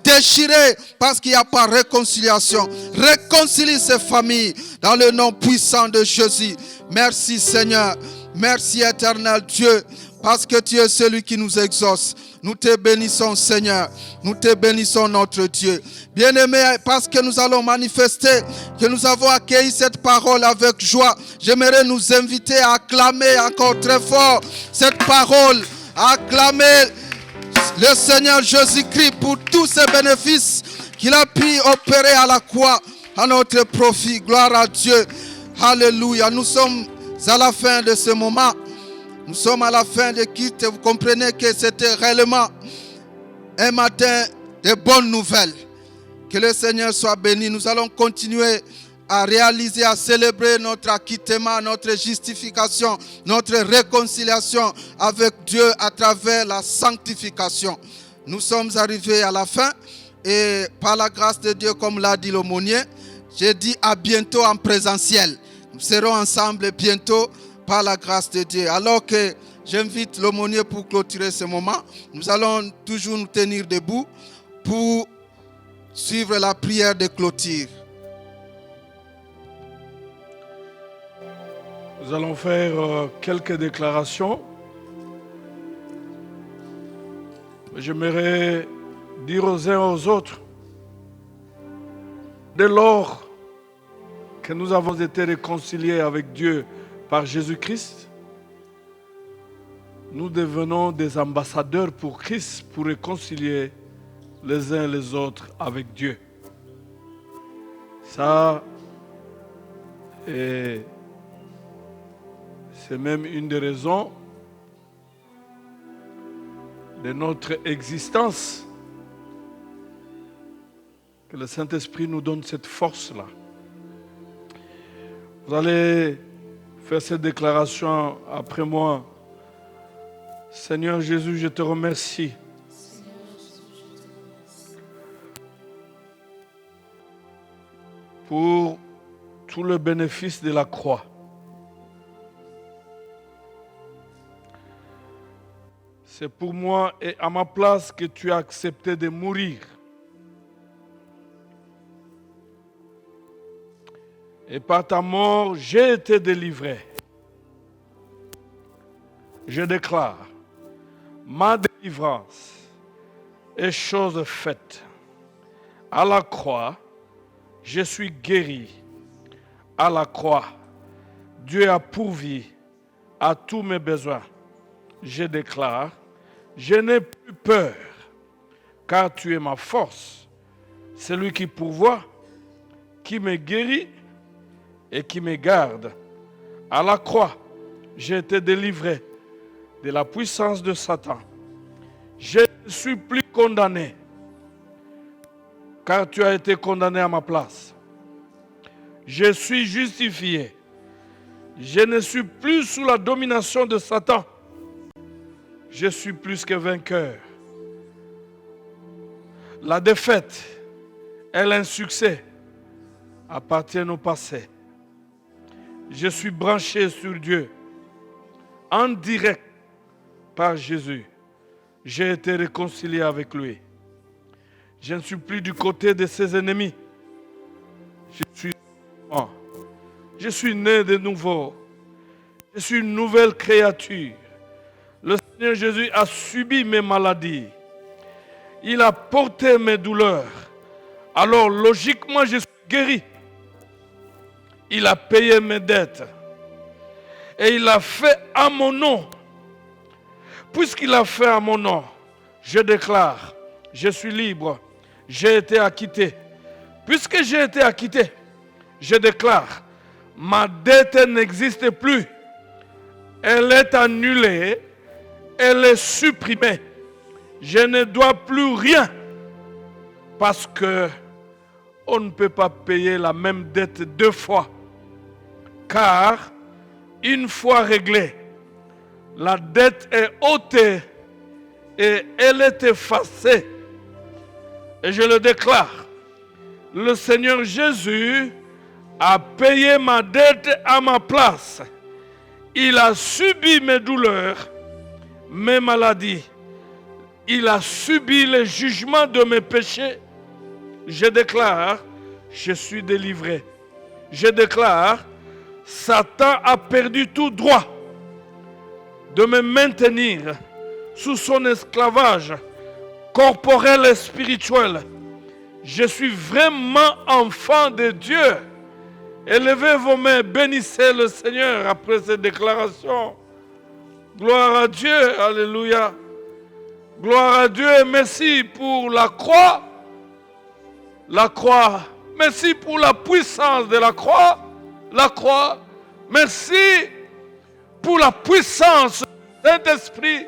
Speaker 3: déchirées parce qu'il n'y a pas de réconciliation. Réconcilie ces familles dans le nom puissant de Jésus. Merci Seigneur. Merci éternel Dieu, parce que tu es celui qui nous exauce. Nous te bénissons Seigneur. Nous te bénissons notre Dieu. Bien-aimés, parce que nous allons manifester que nous avons accueilli cette parole avec joie, j'aimerais nous inviter à acclamer encore très fort cette parole, à acclamer le Seigneur Jésus-Christ pour tous ses bénéfices qu'il a pu opérer à la croix à notre profit. Gloire à Dieu. Alléluia. Nous sommes à la fin de ce moment. Nous sommes à la fin de culte. Vous comprenez que c'était réellement un matin de bonnes nouvelles. Que le Seigneur soit béni. Nous allons continuer à réaliser, à célébrer notre acquittement, notre justification, notre réconciliation avec Dieu à travers la sanctification. Nous sommes arrivés à la fin et par la grâce de Dieu, comme l'a dit l'aumônier, j'ai dit à bientôt en présentiel. Nous serons ensemble bientôt par la grâce de Dieu. Alors que j'invite l'aumônier pour clôturer ce moment, nous allons toujours nous tenir debout pour suivre la prière de clôture.
Speaker 5: Nous allons faire quelques déclarations. J'aimerais dire aux uns et aux autres, dès lors que nous avons été réconciliés avec Dieu par Jésus-Christ, nous devenons des ambassadeurs pour Christ pour réconcilier les uns et les autres avec Dieu. Ça, c'est même une des raisons de notre existence, que le Saint-Esprit nous donne cette force-là. Vous allez faire cette déclaration après moi. Seigneur Jésus, je te remercie pour tout le bénéfice de la croix. C'est pour moi et à ma place que tu as accepté de mourir. Et par ta mort, j'ai été délivré. Je déclare, ma délivrance est chose faite. À la croix, je suis guéri. À la croix, Dieu a pourvu à tous mes besoins. Je déclare, je n'ai plus peur, car tu es ma force. Celui qui pourvoit, qui me guérit et qui me garde. À la croix, j'ai été délivré de la puissance de Satan. Je ne suis plus condamné, car tu as été condamné à ma place. Je suis justifié. Je ne suis plus sous la domination de Satan. Je suis plus que vainqueur. La défaite et l'insuccès appartiennent au passé. Je suis branché sur Dieu, en direct par Jésus, j'ai été réconcilié avec lui. Je ne suis plus du côté de ses ennemis. Je suis né de nouveau. Je suis une nouvelle créature. Le Seigneur Jésus a subi mes maladies. Il a porté mes douleurs. Alors logiquement, je suis guéri. Il a payé mes dettes. Et il l'a fait à mon nom. Puisqu'il a fait à mon nom, je déclare, je suis libre. J'ai été acquitté. Puisque j'ai été acquitté, je déclare, ma dette n'existe plus. Elle est annulée. Elle est supprimée. Je ne dois plus rien. Parce que on ne peut pas payer la même dette deux fois. Car, une fois réglée, la dette est ôtée et elle est effacée. Et je le déclare, le Seigneur Jésus a payé ma dette à ma place. Il a subi mes douleurs, mes maladies. Il a subi le jugement de mes péchés. Je déclare, je suis délivré. Je déclare, Satan a perdu tout droit de me maintenir sous son esclavage corporel et spirituel. Je suis vraiment enfant de Dieu. Élevez vos mains, bénissez le Seigneur après cette déclaration. Gloire à Dieu, alléluia. Gloire à Dieu et merci pour la croix. La croix. Merci pour la puissance de la croix. La croix. Merci pour la puissance du Saint-Esprit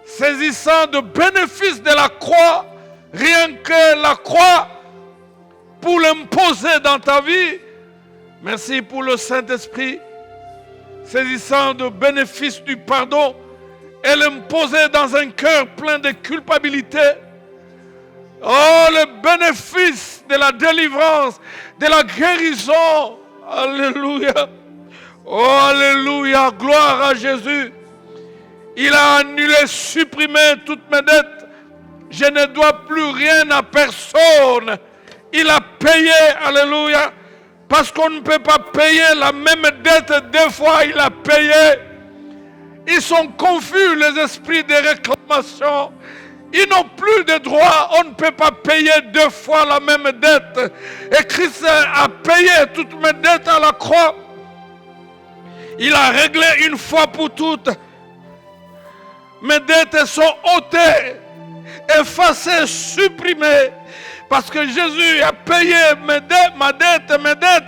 Speaker 5: saisissant de bénéfices de la croix. Rien que la croix pour l'imposer dans ta vie. Merci pour le Saint-Esprit saisissant de bénéfices du pardon et l'imposer dans un cœur plein de culpabilité. Oh, le bénéfice de la délivrance, de la guérison. Alléluia. Oh, alléluia. Gloire à Jésus. Il a annulé, supprimé toutes mes dettes. Je ne dois plus rien à personne. Il a payé. Alléluia. Parce qu'on ne peut pas payer la même dette deux fois. Il a payé. Ils sont confus, les esprits de réclamation. Ils n'ont plus de droit. On ne peut pas payer deux fois la même dette. Et Christ a payé toutes mes dettes à la croix. Il a réglé une fois pour toutes. Mes dettes sont ôtées, effacées, supprimées. Parce que Jésus a payé ma dette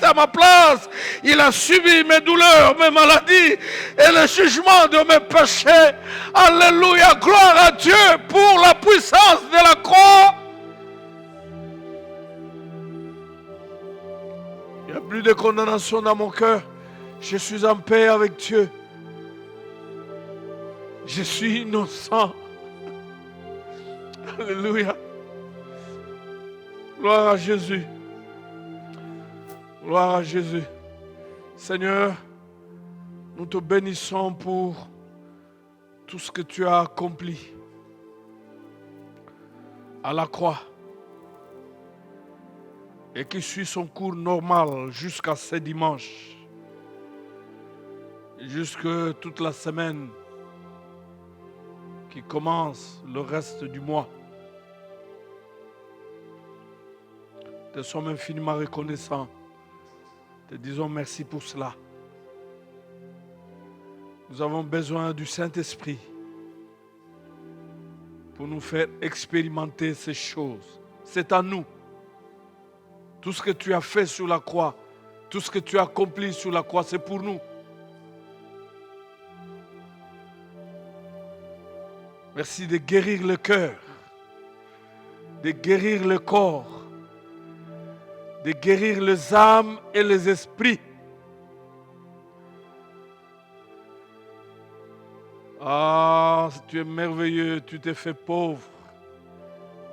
Speaker 5: à ma place. Il a subi mes douleurs, mes maladies et le jugement de mes péchés. Alléluia, gloire à Dieu pour la puissance de la croix. Il n'y a plus de condamnation dans mon cœur. Je suis en paix avec Dieu. Je suis innocent. Alléluia. Gloire à Jésus. Gloire à Jésus. Seigneur, nous te bénissons pour tout ce que tu as accompli à la croix et qui suit son cours normal jusqu'à ce dimanche, jusqu'à toute la semaine qui commence le reste du mois. Te sommes infiniment reconnaissants. Te disons merci pour cela. Nous avons besoin du Saint-Esprit pour nous faire expérimenter ces choses. C'est à nous. Tout ce que tu as fait sur la croix, tout ce que tu as accompli sur la croix, c'est pour nous. Merci de guérir le cœur, de guérir le corps, de guérir les âmes et les esprits. Ah, tu es merveilleux, tu t'es fait pauvre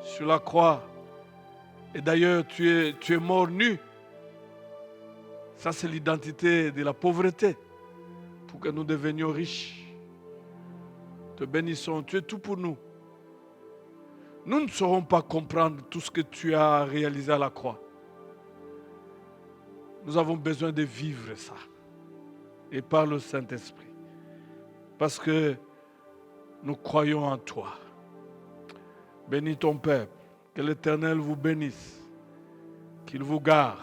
Speaker 5: sur la croix. Et d'ailleurs, tu es mort nu. Ça, c'est l'identité de la pauvreté pour que nous devenions riches. te bénissons. Tu es tout pour nous. Nous ne saurons pas comprendre tout ce que tu as réalisé à la croix. Nous avons besoin de vivre ça. Et par le Saint-Esprit. Parce que nous croyons en toi. Bénis ton peuple. Que l'Éternel vous bénisse. Qu'il vous garde.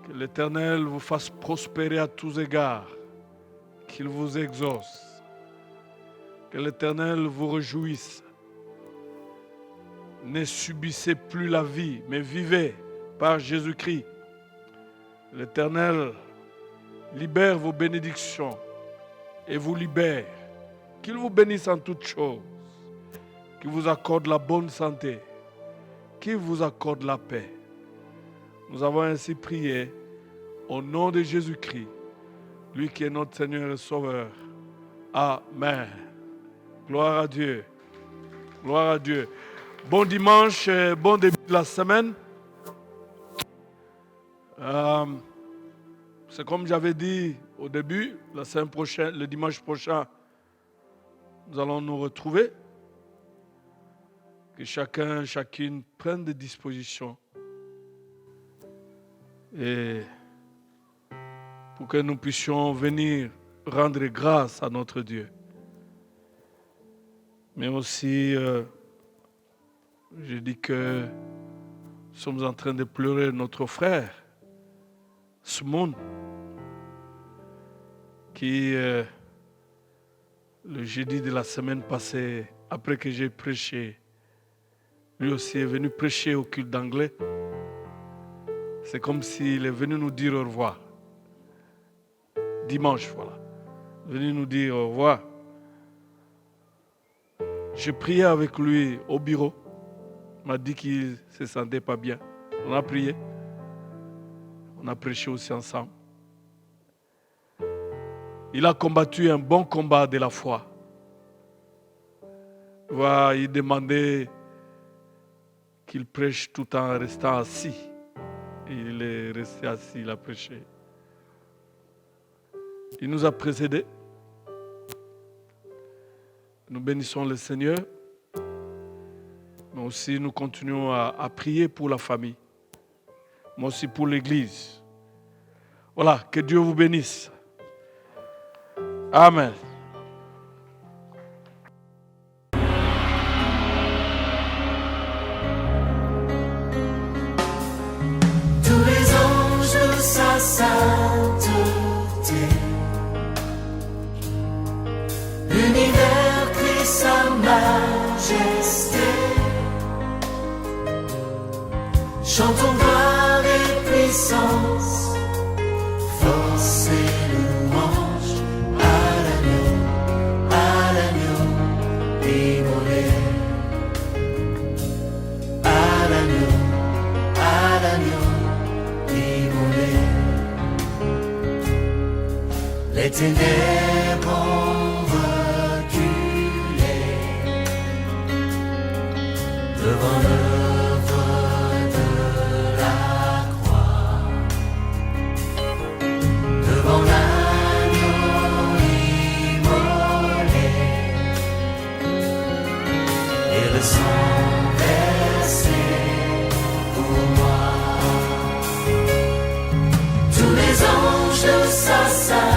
Speaker 5: Que l'Éternel vous fasse prospérer à tous égards. Qu'il vous exauce. Que l'Éternel vous réjouisse. Ne subissez plus la vie, mais vivez par Jésus-Christ. L'Éternel libère vos bénédictions et vous libère. Qu'il vous bénisse en toutes choses. Qu'il vous accorde la bonne santé. Qu'il vous accorde la paix. Nous avons ainsi prié au nom de Jésus-Christ, lui qui est notre Seigneur et Sauveur. Amen. Gloire à Dieu. Gloire à Dieu. Bon dimanche, bon début de la semaine. C'est comme j'avais dit au début, la semaine prochaine, le dimanche prochain, nous allons nous retrouver. Que chacun, chacune prenne des dispositions. Et pour que nous puissions venir rendre grâce à notre Dieu. Mais aussi, je dis que nous sommes en train de pleurer notre frère, Smoun, qui, le jeudi de la semaine passée, après que j'ai prêché, lui aussi est venu prêcher au culte d'anglais. C'est comme s'il est venu nous dire au revoir. Dimanche, voilà. Venu nous dire au revoir. J'ai prié avec lui au bureau. Il m'a dit qu'il ne se sentait pas bien. On a prié. On a prêché aussi ensemble. Il a combattu un bon combat de la foi. Il demandait qu'il prêche tout en restant assis. Et il est resté assis, il a prêché. Il nous a précédés. Nous bénissons le Seigneur. Mais aussi nous continuons à prier pour la famille. Mais aussi pour l'Église. Voilà, que Dieu vous bénisse. Amen.
Speaker 1: Tous les anges de sa sainteté, l'univers crie sa majesté. Chantons gloire et puissance, force et louange à l'agneau immolé. À l'agneau immolé. Les ténèbres ont reculé devant l'œuvre de la croix, devant l'agneau immolé et le sang versé pour moi. Tous les anges de sa sainteté,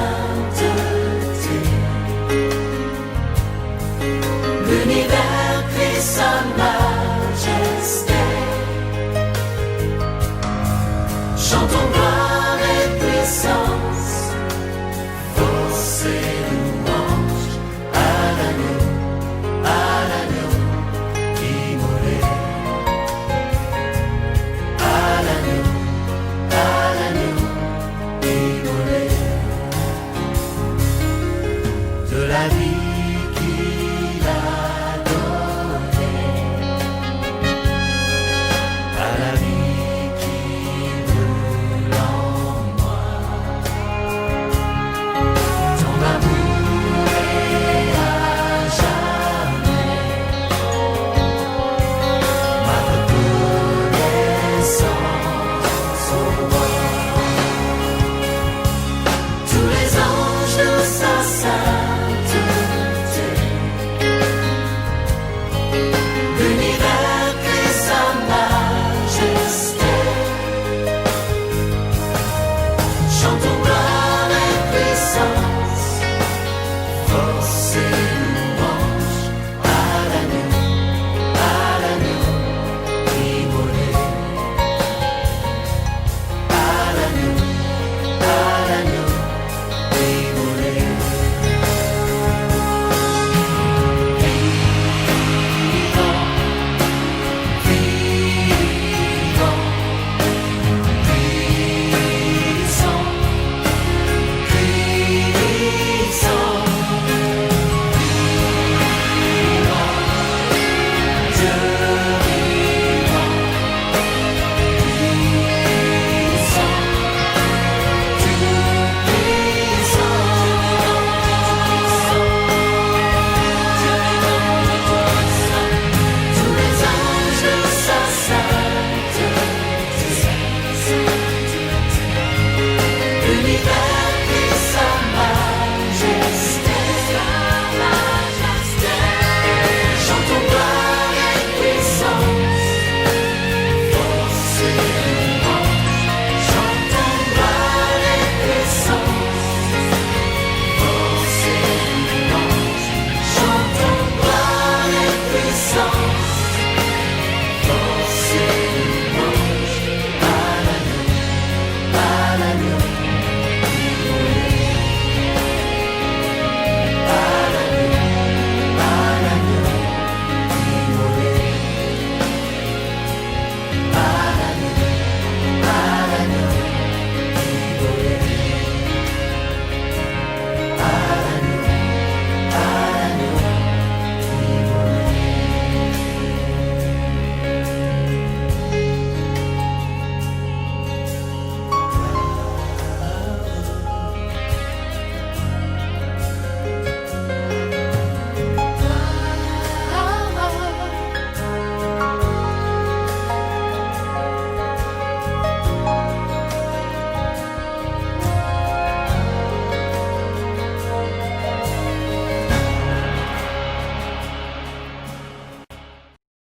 Speaker 1: l'univers.